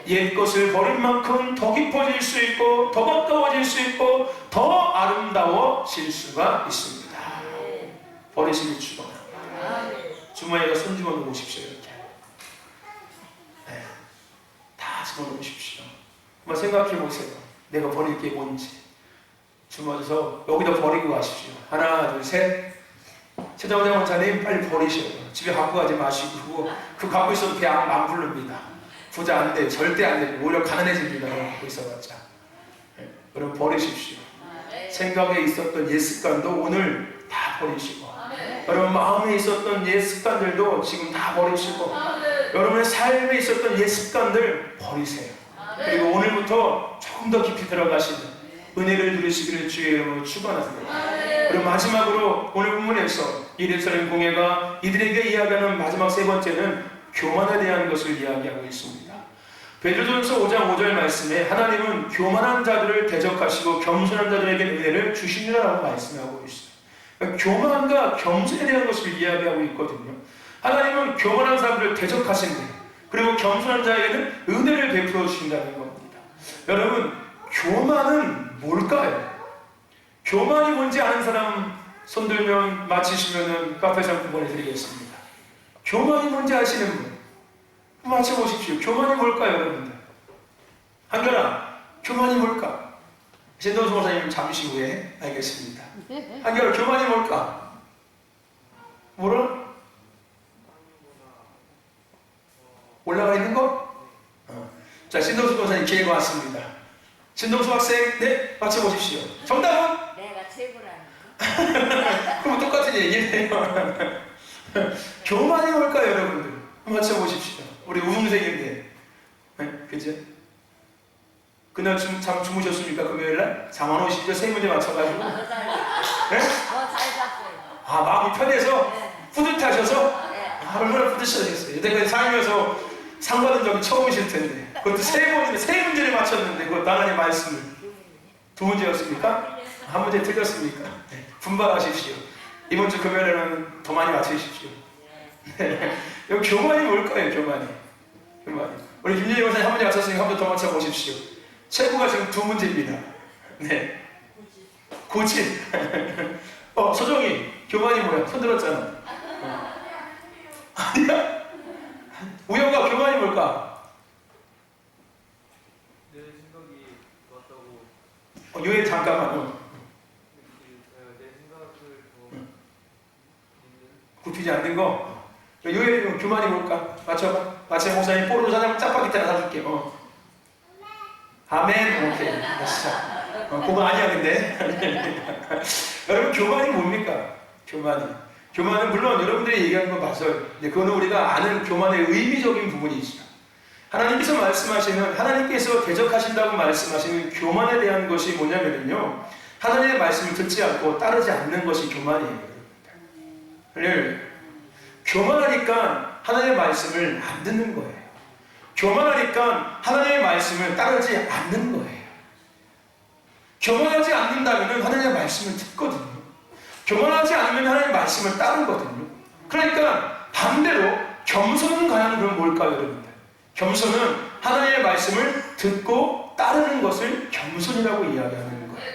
옛 것을 버린 만큼 더 깊어질 수 있고 더 가까워질 수 있고 더 아름다워질 수가 있습니다. 버리시길 축원합니다. 주머니에다 손 집어넣으십시오. 이렇게 다 집어넣으십시오. 한번 생각해 보세요. 내가 버릴 게 뭔지. 주머니에서 여기다 버리고 가십시오. 하나 둘 셋. 최정장 원사님 빨리 버리셔요. 집에 갖고 가지 마시고 그 갖고 있어도 배 안 부릅니다. 부자 안 돼. 절대 안 돼. 오히려 가난해집니다. 갖고 있어봤자. 그럼 버리십시오. 생각에 있었던 옛 습관도 오늘 다 버리시고 여러분 마음에 있었던 옛 습관들도 지금 다 버리시고 여러분의 삶에 있었던 옛 습관들 버리세요. 그리고 오늘부터 조금 더 깊이 들어가시는 은혜를 누리시기를 주의 이름으로 축원합니다. 그리고 마지막으로 오늘 본문에서 예루살렘 공회가 이들에게 이야기하는 마지막 세 번째는 교만에 대한 것을 이야기하고 있습니다. 베드로전서 5장 5절 말씀에 하나님은 교만한 자들을 대적하시고 겸손한 자들에게 은혜를 주시리라고 말씀하고 있어요. 교만과 겸손에 대한 것을 이야기하고 있거든요. 하나님은 교만한 사람들을 대적하신대요. 그리고 겸손한 자에게는 은혜를 베풀어 주신다는 겁니다. 여러분, 교만은 뭘까요? 교만이 뭔지 아는 사람 손들면 맞히시면은 카페 상품 보내드리겠습니다. 교만이 뭔지 아시는 분 맞춰보십시오. 교만이 뭘까요, 여러분들? 한결아, 교만이 뭘까? 신동수 목사님 잠시 후에 알겠습니다. 한결아, 교만이 뭘까? 뭐라? 올라가 있는 거? 자, 신동수 목사님 기회가 왔습니다. 신동수 학생, 네, 맞춰보십시오. 정답은? 내가 최고라니까. 그럼 똑같은 얘기네요. 교만이 뭘까요, 여러분들? 맞춰보십시오. 우리 우승생인데, 네? 그죠? 그날 잠 주무셨습니까? 금요일날? 잠 안 오시죠? 세 문제 맞춰가지고. 잘 네? 잤어요. 아, 마음이 편해서? 네. 뿌듯하셔서? 네. 아, 얼마나 뿌듯하셨어요. 여태까지 살면서 상 받은 적이 처음이실 텐데. 그것도 세 문제를 맞췄는데, 그것도 하나님의 말씀을. 두 문제였습니까? 한 문제 틀렸습니까? 네. 분발하십시오. 이번 주 금요일에는 더 많이 맞추십시오. 네. 여기 교만이 뭘까요, 교만이? 우리 김진희 원사님 한 문제 맞췄으니까 한 번 더 맞춰보십시오. 최고가 지금 두 문제입니다. 네. 고친. 소정이, 교만이 뭐야? 손 들었잖아. 아니야? 우영아, 교만이 뭘까? 내 생각이 맞다고. 요엘 잠깐만. 내 생각을 더 굽히지 않는 거. 요엘이 교만이 뭘까? 맞춰봐. 마치 목사님 뽀로로 사장 짜파게티 하나 사줄게. 아멘. 오케이. 자, 그거 아니야 근데. 여러분, 교만이 뭡니까? 교만은 물론 여러분들이 얘기하는 건 맞아요. 근데 그거는 우리가 아는 교만의 의미적인 부분이죠. 하나님께서 말씀하시는, 하나님께서 대적하신다고 말씀하시는 교만에 대한 것이 뭐냐면요, 하나님의 말씀을 듣지 않고 따르지 않는 것이 교만이에요. 여러분들. 교만하니까 하나님의 말씀을 안 듣는 거예요. 교만하니까 하나님의 말씀을 따르지 않는 거예요. 교만하지 않는다면 하나님의 말씀을 듣거든요. 교만하지 않으면 하나님의 말씀을 따르거든요. 그러니까 반대로 겸손은 과연 그럼 뭘까요, 여러분들? 겸손은 하나님의 말씀을 듣고 따르는 것을 겸손이라고 이야기하는 거예요.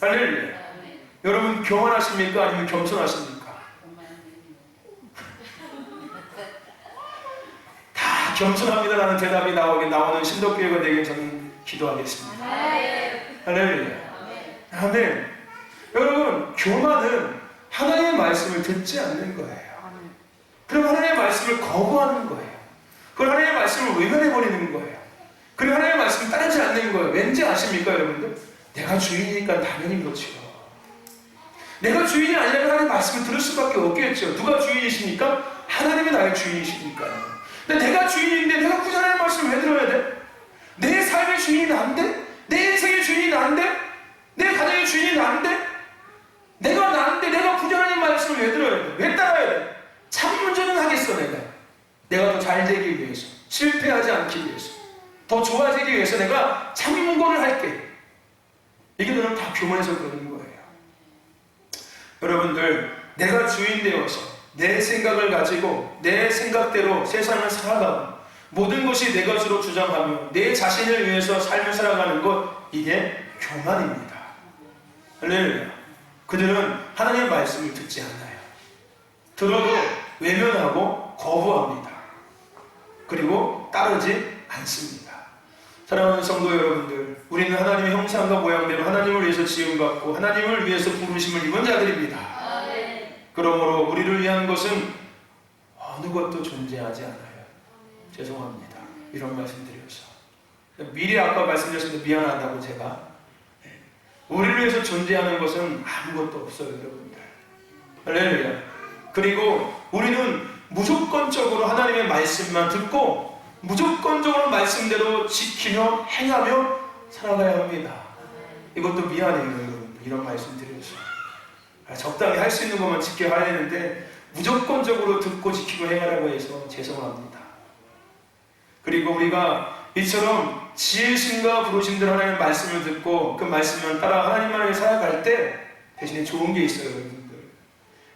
할렐루야. 여러분, 교만하십니까? 아니면 겸손하십니까? 다 겸손합니다라는 대답이 나오는 신덕교회가 되길 저는 기도하겠습니다. 할렐루야. 아멘. 여러분, 교만은 하나님의 말씀을 듣지 않는 거예요. 그럼 하나님의 말씀을 거부하는 거예요. 그럼 하나님의 말씀을 외면해버리는 거예요. 그럼 하나님의 말씀을 따르지 않는 거예요. 왠지 아십니까, 여러분들? 내가 주인이니까 당연히 그렇죠. 내가 주인이 아니라면 하나님의 말씀을 들을 수밖에 없겠죠. 누가 주인이십니까? 하나님이 나의 주인이시니까요. 근데 내가 주인인데 내가 굳이 하나님의 말씀을 왜 들어야 돼? 내 삶의 주인이 나인데? 내 인생의 주인이 나인데? 내 가정의 주인이 나인데? 내가 나인데 내가 굳이 하나님의 말씀을 왜 들어야 돼? 왜 따라야 돼? 참 문제는 하겠어, 내가 더 잘 되기 위해서, 실패하지 않기 위해서, 더 좋아지기 위해서 내가 참문고를 할게. 이게 너는 다 교만해서 그러는 거예요. 여러분들, 내가 주인 되어서 내 생각을 가지고 내 생각대로 세상을 살아가고 모든 것이 내 것으로 주장하며 내 자신을 위해서 삶을 살아가는 것, 이게 교만입니다. 할렐루야. 그들은 하나님의 말씀을 듣지 않아요. 들어도 외면하고 거부합니다. 그리고 따르지 않습니다. 사랑하는 성도 여러분들, 우리는 하나님의 형상과 모양대로 하나님을 위해서 지음받고 하나님을 위해서 부르심을 입은 자들입니다. 그러므로 우리를 위한 것은 어느 것도 존재하지 않아요. 죄송합니다. 이런 말씀 드려서. 미리 아까 말씀드렸는데 미안하다고 제가. 우리를 위해서 존재하는 것은 아무것도 없어요, 여러분들. 할렐루야. 그리고 우리는 무조건적으로 하나님의 말씀만 듣고 무조건적으로 말씀대로 지키며 행하며 살아가야 합니다. 이것도 미안해요, 여러분. 이런 말씀 드려서. 적당히 할 수 있는 것만 지켜야 되는데 무조건적으로 듣고 지키고 행하라고 해서 죄송합니다. 그리고 우리가 이처럼 지으심과 부르심대로 하나님의 말씀을 듣고 그 말씀만 따라 하나님만을 살아갈 때 대신에 좋은 게 있어요, 여러분들.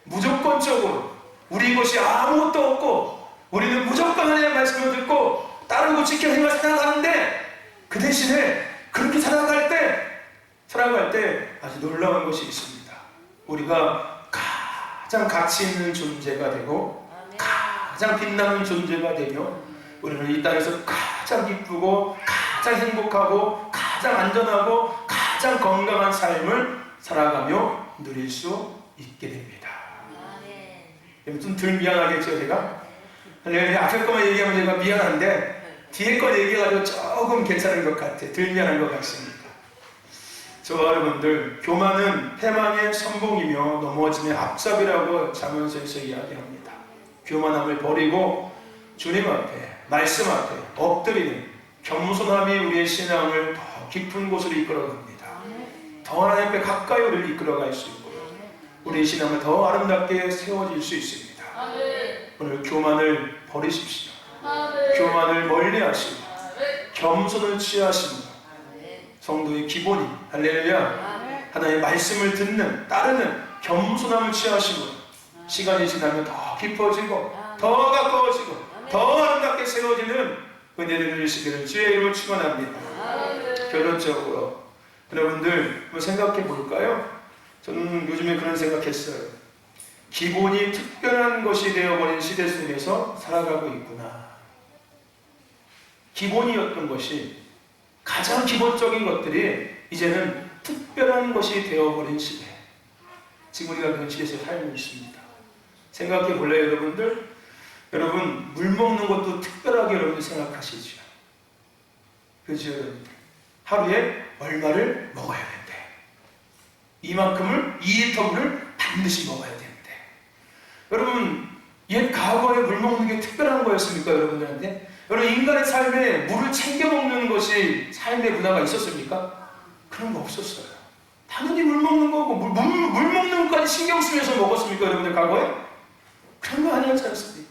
무조건적으로 우리 것이 아무것도 없고 우리는 무조건 하나님의 말씀을 듣고 따르고 지켜 생각하는데 그 대신에 그렇게 살아갈 때 아주 놀라운 것이 있습니다. 우리가 가장 가치 있는 존재가 되고 가장 빛나는 존재가 되며 우리는 이 땅에서 가장 기쁘고 가장 행복하고 가장 안전하고 가장 건강한 삶을 살아가며 누릴 수 있게 됩니다. 좀 덜 미안하겠죠 제가? 앞에 것만 얘기하면 제가 미안한데 뒤에 거 얘기해가지고 조금 괜찮은 것 같아요. 덜 미안한 것 같습니다. 저와 여러분들, 교만은 패망의 선봉이며 넘어짐의 앞잡이라고 잠언서에서 이야기합니다. 교만함을 버리고 주님 앞에, 말씀 앞에 엎드리는 겸손함이 우리의 신앙을 더 깊은 곳으로 이끌어갑니다. 더 하나님 앞에 가까이 우리를 이끌어갈 수 있고 우리의 신앙을 더 아름답게 세워질 수 있습니다. 오늘 교만을 버리십시오. 교만을 멀리하시고 겸손을 취하십니다. 성도의 기본이 할렐루야 하나님의 말씀을 듣는 따르는 겸손함을 취하시고 시간이 지나면 더 깊어지고 더 가까워지고 더 아름답게 세워지는 은혜를 누리시기를 주의 이름으로 축원합니다. 결론적으로 여러분들 한번 생각해 볼까요? 저는 요즘에 그런 생각했어요. 기본이 특별한 것이 되어버린 시대 속에서 살아가고 있구나. 기본이었던 것이 가장 기본적인 것들이 이제는 특별한 것이 되어버린 시대. 지금 우리가 그런 시대에서 살고 있습니다. 생각해 볼래요, 여러분들? 여러분, 물 먹는 것도 특별하게 여러분들 생각하시죠? 그렇죠, 여러분들? 하루에 얼마를 먹어야 된대. 이만큼을 2리터를 반드시 먹어야 되는데. 여러분, 옛 과거에 물 먹는 게 특별한 거였습니까, 여러분들한테? 여러분, 인간의 삶에 물을 챙겨 먹는 것이 삶의 문화가 있었습니까? 그런 거 없었어요. 당연히 물 먹는 거고, 물 먹는 것까지 신경 쓰면서 먹었습니까, 여러분들 과거에? 그런 거 아니었지 않습니까?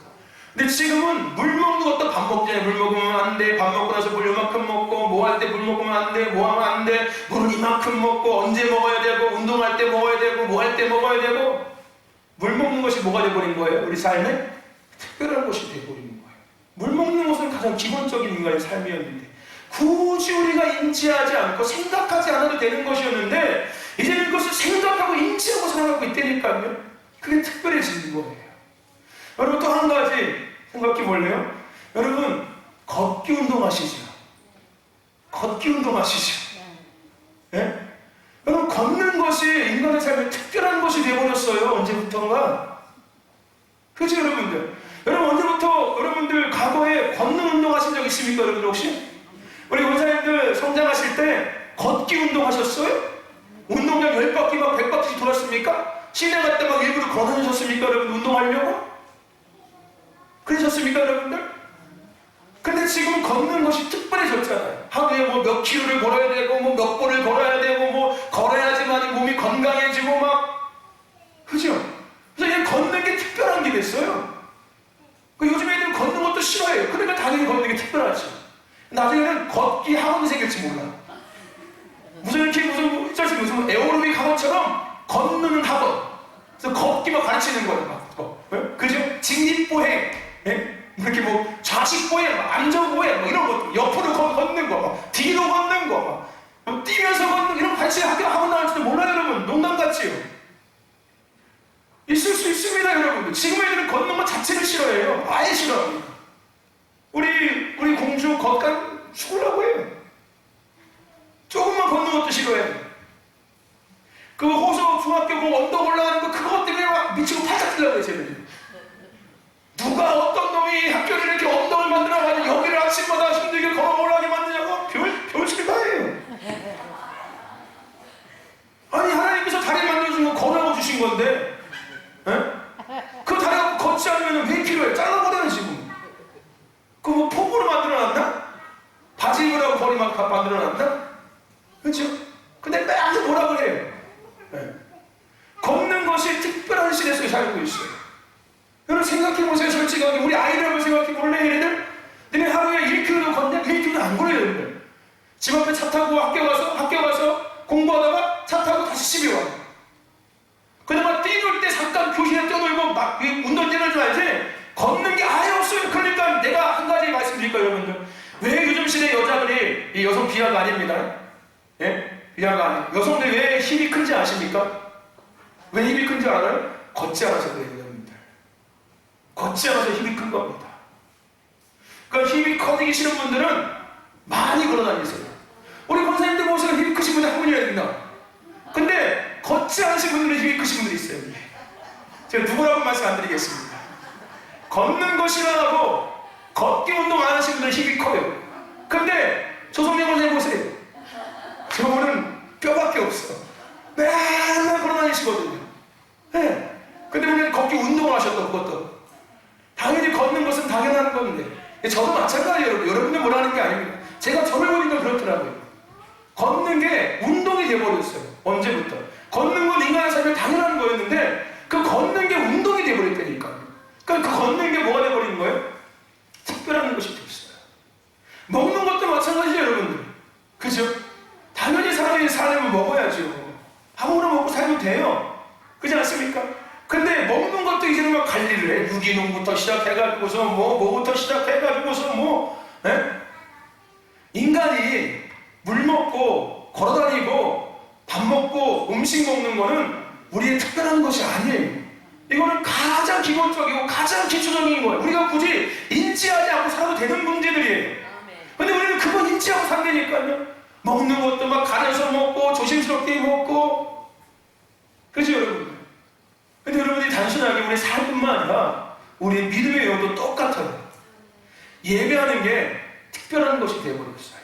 근데 지금은 물 먹는 것도 밥 먹기 전에 물 먹으면 안 돼. 밥 먹고 나서 물 요만큼 먹고, 뭐 할 때 물 먹으면 안 돼. 뭐 하면 안 돼. 물은 이만큼 먹고, 언제 먹어야 되고, 운동할 때 먹어야 되고, 뭐 할 때 먹어야 되고. 물 먹는 것이 뭐가 돼버린 거예요? 우리 삶에 특별한 것이 돼버린 거예요. 물 먹는 것은 가장 기본적인 인간의 삶이었는데 굳이 우리가 인지하지 않고 생각하지 않아도 되는 것이었는데 이제는 그것을 생각하고 인지하고 살아가고 있다니까요. 그게 특별해지는 거예요. 여러분, 또 한 가지 생각해 볼래요? 여러분, 걷기 운동하시죠? 걷기 운동하시죠? 예? 여러분, 걷는 것이 인간의 삶에 특별한 것이 되어버렸어요. 언제부턴가? 그죠, 여러분들? 여러분, 언제부터 여러분들 과거에 걷는 운동 하신 적 있습니까, 여러분들 혹시? 우리 원사님들 성장하실 때 걷기 운동 하셨어요? 운동장 10바퀴 막 100바퀴씩 돌았습니까? 시내 갈 때 막 일부러 걸어다니셨습니까, 여러분? 운동하려고? 그러셨습니까, 여러분들? 근데 지금 걷는 것이 특별해졌잖아요. 하루에 뭐 몇 킬로를 걸어야 되고, 뭐 몇 번을 걸어야 되고, 뭐 걸어야지만 몸이 건강해지고 막. 그죠? 그래서 이제 걷는 게 특별한 게 됐어요. 요즘 애들은 걷는 것도 싫어해요. 그러니까 당연히 걷는 게 특별하죠. 나중에는 걷기 학원이 생길지 몰라. 무슨 에어로빅 학원처럼 걷는 학원. 그래서 걷기만 가르치는 거예요. 그죠? 직립보행. 예? 이렇게 뭐 좌식보행, 안전보행, 뭐 이런 거, 옆으로 걷는 거, 뒤로 걷는 거, 뛰면서 걷는 이런 같이 학원 나올지도 몰라요, 여러분. 농담 같지요? 있을 수 있습니다, 여러분. 지금 애들은 걷는 것 자체를 싫어해요. 아예 싫어합니다. 우리 공주 걷간 죽으려고 해요. 조금만 걷는 것도 싫어해요. 그 호서 중학교 뭐 언덕 올라가는 거 그것 때문에 막 미치고 팔짝 뛰려고 해요, 쟤는. 누가 어떤 놈이 학교를 이렇게 언덕을 만들어가지고 여기를 아침마다 힘들게 걸어 올라가게 만드냐고 별소리 다 해요. 아니, 하나님께서 다리 만들어준 거 걸어하고 주신 건데, 그 다리 갖고 걷지 않으면 왜 필요해? 잘라버려요, 지금. 그거 뭐 폼으로 만들어놨나? 바지 입으라고 거리 막 만들어놨나? 그렇죠? 근데 맨날 뭐라 그래요? 걷는 것이 특별한 시대에 살고 있어요. 여러분, 생각해보세요. 솔직하게 우리 아이들 한번 생각해볼래? 얘네들? 너네 하루에 1km도 걷냐? 1km도 안 걸어요, 여러분. 집 앞에 차 타고 학교 가서 공부하다가 차 타고 다시 집에 와. 그나마 뛰놀 때 잠깐 교실에 운동 뛰는 줄 알지? 걷는 게 아예 없어요. 그러니까 내가 한 가지 말씀드릴까요, 여러분들? 왜 요즘 시대 여자들이, 이 여성 비하가 아닙니다. 예? 비하가 아니에요. 여성들 왜 힘이 큰지 아십니까? 왜 힘이 큰지 알아요? 걷지 않아서 그래요, 여러분들. 걷지 않아서 힘이 큰 겁니다. 그러니까 힘이 커지기 싫은 분들은 많이 걸어다니세요. 우리 권사님들 보세요. 힘이 크신 분들 한 분이나 있나? 근데 걷지 않으신 분들은 힘이 크신 분들이 있어요. 제가 누구라고 말씀 안 드리겠습니다. 걷는 거 싫어하고 걷기 운동 안 하시는 분들은 힘이 커요. 근데 조성래 권사님 보세요. 저분은 뼈밖에 없어. 맨날 걸어다니시거든요. 네. 근데 오늘 걷기 운동을 하셨던 그것도 당연히 걷는 것은 당연한 건데 저도 마찬가지예요. 여러분들 뭐라는 게 아닙니다. 제가 저를 보니까 그렇더라고요. 걷는 게 운동이 돼버렸어요. 언제부터? 걷는 건 인간의 삶에 당연한 거였는데 그 걷는 게 운동이 돼버렸다니까요. 그러니까 그 걷는 게 뭐가 돼버린 거예요? 특별한 것이 됐어요. 먹는 것도 마찬가지예요, 여러분들. 그죠? 당연히 사람이 살려면 먹어야죠. 아무거나 먹고 살면 돼요. 그렇지 않습니까? 근데 먹는 것도 이제는 막 관리를 해. 유기농부터 시작해가지고서 뭐부터 시작해가지고서 에? 인간이 물 먹고 걸어다니고 밥 먹고 음식 먹는 거는 우리의 특별한 것이 아니에요. 이거는 가장 기본적이고 가장 기초적인 거예요. 우리가 굳이 인지하지 않고 살아도 되는 문제들이에요. 근데 우리는 그거 인지하고 산다니까요. 먹는 것도 막 가려서 먹고 조심스럽게 먹고. 그렇죠, 여러분? 근데 여러분들이 단순하게 우리 삶뿐만 아니라 우리의 믿음의 영도 똑같아요. 예배하는 게 특별한 것이 되어버렸어요.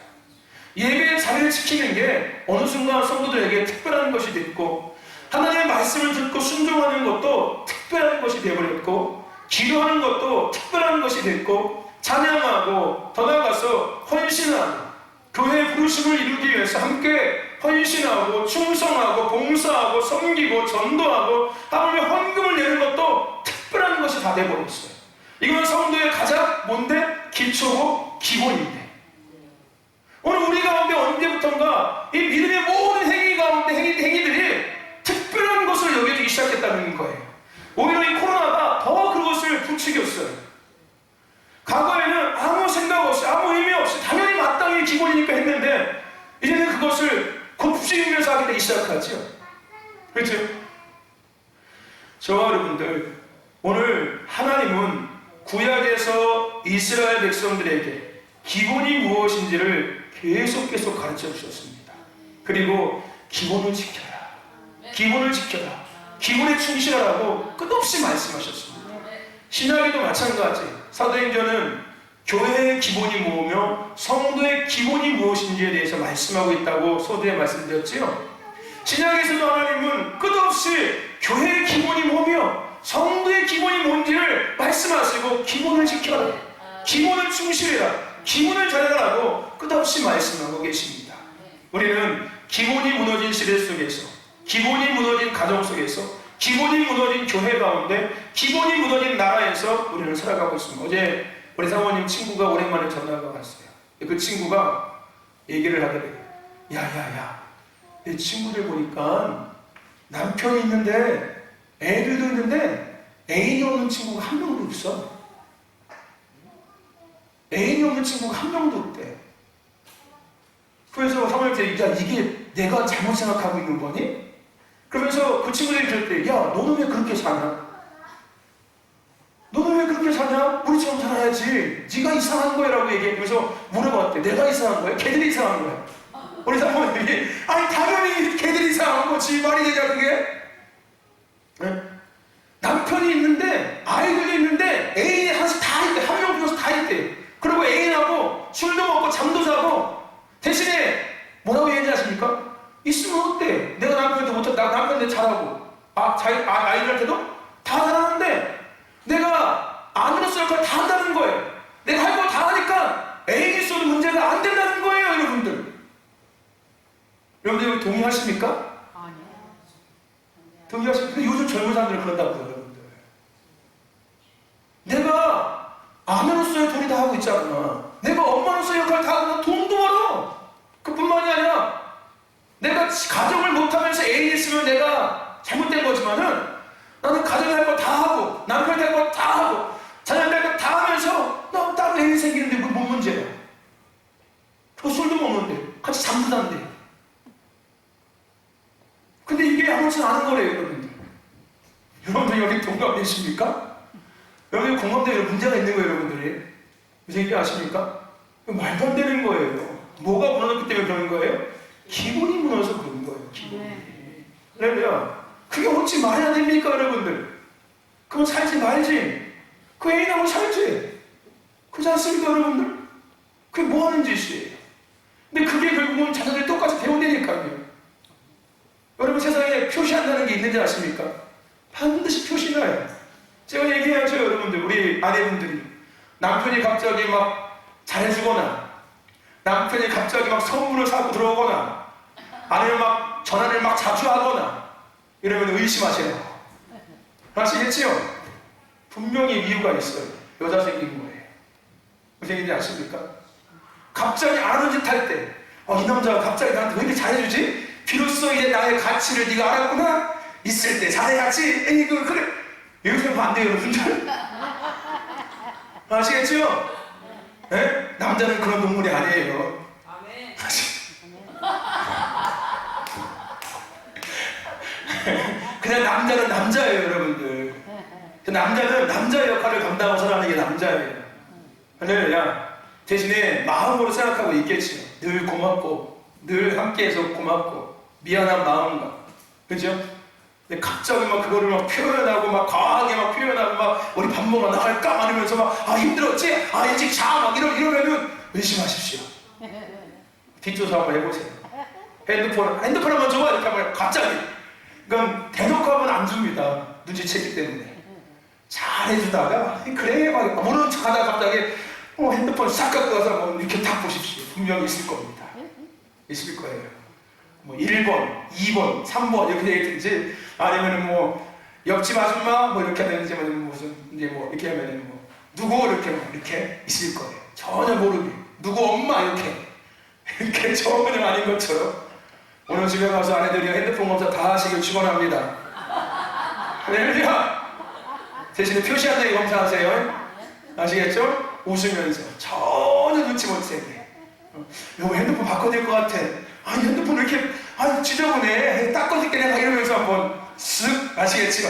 예배의 자리를 지키는 게 어느 순간 성도들에게 특별한 것이 됐고, 하나님의 말씀을 듣고 순종하는 것도 특별한 것이 되어버렸고, 기도하는 것도 특별한 것이 됐고, 찬양하고 더 나아가서 헌신하고 교회의 부르심을 이루기 위해서 함께 헌신하고 충성하고 봉사하고 섬기고 전도하고 하물며 헌금을 내는 것도 특별한 것이 다 돼버렸어요. 이건 성도의 가장 뭔데? 기초고 기본인데, 오늘 우리 가운데 언제부턴가 이 믿음의 모든 행위 가운데 행위들이 특별한 것을 여겨지기 시작했다는 거예요. 오히려 이 코로나가 더 그것을 부추겼어요. 과거에는 아무 생각 없이 아무 의미 없이 당연히 마땅히 기본이니까 했는데 이제는 그것을 곱씹으면서 하게 되기 시작하죠. 그렇죠? 저와 여러분들, 오늘 하나님은 구약에서 이스라엘 백성들에게 기본이 무엇인지를 계속 가르쳐 주셨습니다. 그리고 기본을 지켜라, 기본을 지켜라, 기본에 충실하라고 끝없이 말씀하셨습니다. 신약에도 마찬가지. 사도행전은 교회의 기본이 뭐며 성도의 기본이 무엇인지에 대해서 말씀하고 있다고 서두에 말씀드렸지요. 신약에서도 하나님은 끝없이 교회의 기본이 뭐며 성도의 기본이 뭔지를 말씀하시고 기본을 지켜라, 기본을 충실해라, 기본을 잘해라라고 끝없이 말씀하고 계십니다. 우리는 기본이 무너진 시대 속에서, 기본이 무너진 가정 속에서, 기본이 무너진 교회 가운데, 기본이 무너진 나라에서 우리는 살아가고 있습니다. 어제 우리 사모님 친구가 오랜만에 전화가 왔어요. 그 친구가 얘기를 하더래요. 야야야, 내 친구들 보니까 남편이 있는데 애들도 있는데 애인이 없는 친구가 한 명도 없어. 애인이 없는 친구가 한 명도 없대. 그래서 사모님한테, 야, 이게 내가 잘못 생각하고 있는 거니? 그러면서 그 친구들이 그랬대. 야, 너는 왜 그렇게 사냐? 너는 왜 그렇게 사냐? 우리처럼 살아야지. 네가 이상한 거야 라고 얘기하면서 물어봤대. 내가 이상한 거야? 걔들이 이상한 거야? 우리 사모님이, 아니 당연히 걔들이 이상한 거지. 말이 되냐 그게? 네? 남편이 있는데 아이들이 있는데 애인이 하나씩 다 있대. 한 명 중에서 다 있대. 그리고 애인하고 술도 먹고 잠도 자고, 대신에 뭐라고 얘기하십니까? 있으면 어때? 내가 남편한테 못해, 남편한테 잘하고, 아이들한테도 다 잘하는데 내가 아내로서 역할을 다 한다는 거예요. 내가 할 거 다 하니까 애인이 있어도 문제가 안 된다는 거예요, 여러분들. 여러분들 동의하십니까? 아니요. 동의하십니까? 요즘 젊은 사람들은 그런다고요, 여러분들. 내가 아내로서의 돈이 다 하고 있잖아. 내가 엄마로서의 역할을 다 하고 돈도 벌어. 그뿐만이 아니라 내가 가정을 못하면서 애인이 있으면 내가 잘못된 거지만은 나는 가정을 할 거 다 하고 하고 남편 될 거 다 하고 자녀 될 거 다 하면서 너 다른 애인 생기는데 그게 뭔 문제야? 그 술도 먹는데 같이 잠도 잔대. 근데 이게 아무렇지 않은 거래요, 여러분들. 여러분들 여기 동감되십니까? 여러분들 공감대에 문제가 있는 거예요, 여러분들이. 무슨 얘기 아십니까? 말도 안 되는 거예요. 뭐가 무너졌기 때문에 그런 거예요? 기본이 무너져서 그런 거예요, 기본이. 그러면 그게 어찌 말이 안 됩니까, 여러분들? 그럼 살지 말지. 그 애인하고 살지. 그렇지 않습니까, 여러분들? 그게 뭐 하는 짓이에요? 근데 그게 결국은 자녀들이 똑같이 배운다니까요. 여러분 세상에 표시한다는 게 있는지 아십니까? 반드시 표시나요. 제가 얘기해야죠, 여러분들. 우리 아내분들이 남편이 갑자기 막 잘해주거나 남편이 갑자기 막 선물을 사고 들어오거나 아니면 막 전화를 막 자주 하거나 이러면 의심하세요. 아시겠지요? 분명히 이유가 있어요. 여자 생긴 거예요. 무슨 얘기인지 아십니까? 갑자기 안 하는 짓 할 때, 이 남자가 갑자기 나한테 왜 이렇게 잘해주지? 비로소 이제 나의 가치를 네가 알았구나? 있을 때 잘해야지. 에이, 그래. 이렇게 하면 안 돼요, 여러분들. 아시겠죠? 네? 남자는 그런 동물이 아니에요. 아멘. 그냥 남자는 남자예요, 여러분들. 남자는 남자의 역할을 감당하고 살아가는 게 남자예요. 할렐루야. 대신에 마음으로 생각하고 있겠지요. 늘 고맙고, 늘 함께해서 고맙고, 미안한 마음과, 그죠? 근데 갑자기 막 그거를 막 표현하고, 막 과하게 막 표현하고, 막 우리 밥 먹으러 나갈까? 막 이러면서 막, 힘들었지? 일찍 자? 막 이러면은 의심하십시오. 뒷조사 한번 해보세요. 핸드폰 한번 줘봐. 이렇게 하면 갑자기. 그럼 대놓고 하면 안 줍니다. 눈치채기 때문에. 잘해주다가, 그래? 막 모르는 척 하다가 갑자기, 핸드폰 싹 갖고 가서 뭐 이렇게 딱 보십시오. 분명히 있을 겁니다. 있을 거예요. 뭐 1번, 2번, 3번 이렇게 되겠든지 아니면은 뭐 옆집 아줌마 뭐 이렇게 하든지 무슨 이제 뭐 이렇게 하면은 뭐 누구 이렇게 있을 거예요. 전혀 모르게 누구 엄마 이렇게 전혀 아닌 것처럼 오늘 집에 가서 아내들이 핸드폰 검사 다 하시길 축원합니다. 할렐루야. 대신에 표시한다고 검사하세요. 아시겠죠? 웃으면서 전혀 눈치 못 채게. 여보 핸드폰 바꿔야 될 것 같아. 핸드폰 왜 이렇게 지저분해. 닦아줄게 내가 이러면서 한번 쓱. 아시겠죠?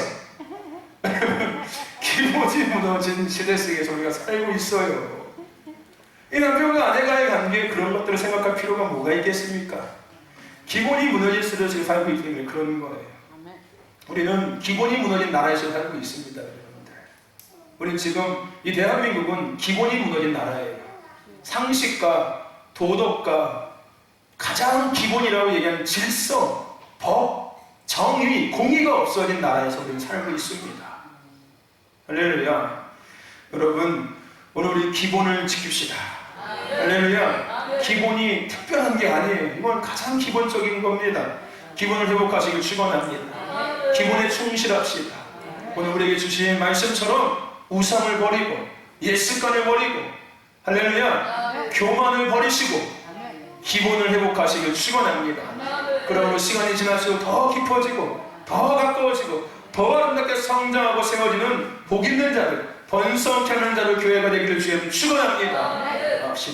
기본이 무너진 시대 속에서 우리가 살고 있어요. 이 남편과 아내가의 관계에 그런 것들을 생각할 필요가 뭐가 있겠습니까? 기본이 무너진 시대 속에 살고 있기 때문에 그런 거예요. 우리는 기본이 무너진 나라에서 살고 있습니다, 여러분들. 우리 지금 이 대한민국은 기본이 무너진 나라예요. 상식과 도덕과 가장 기본이라고 얘기하는 질서, 법, 정의, 공의가 없어진 나라에서 우리는 살고 있습니다. 할렐루야. 여러분, 오늘 우리 기본을 지킵시다. 할렐루야. 기본이 특별한 게 아니에요. 이건 가장 기본적인 겁니다. 기본을 회복하시길 축원합니다. 기본에 충실합시다. 오늘 우리에게 주신 말씀처럼 우상을 버리고 옛 습관을 버리고 할렐루야. 교만을 버리시고 기본을 회복하시길 축원합니다. 그러므로 시간이 지날수록 더 깊어지고 더 가까워지고 더 아름답게 성장하고 세워지는 복 있는 자들, 번성케 하는 자들 교회가 되기를 주님 축원합니다. 합시다.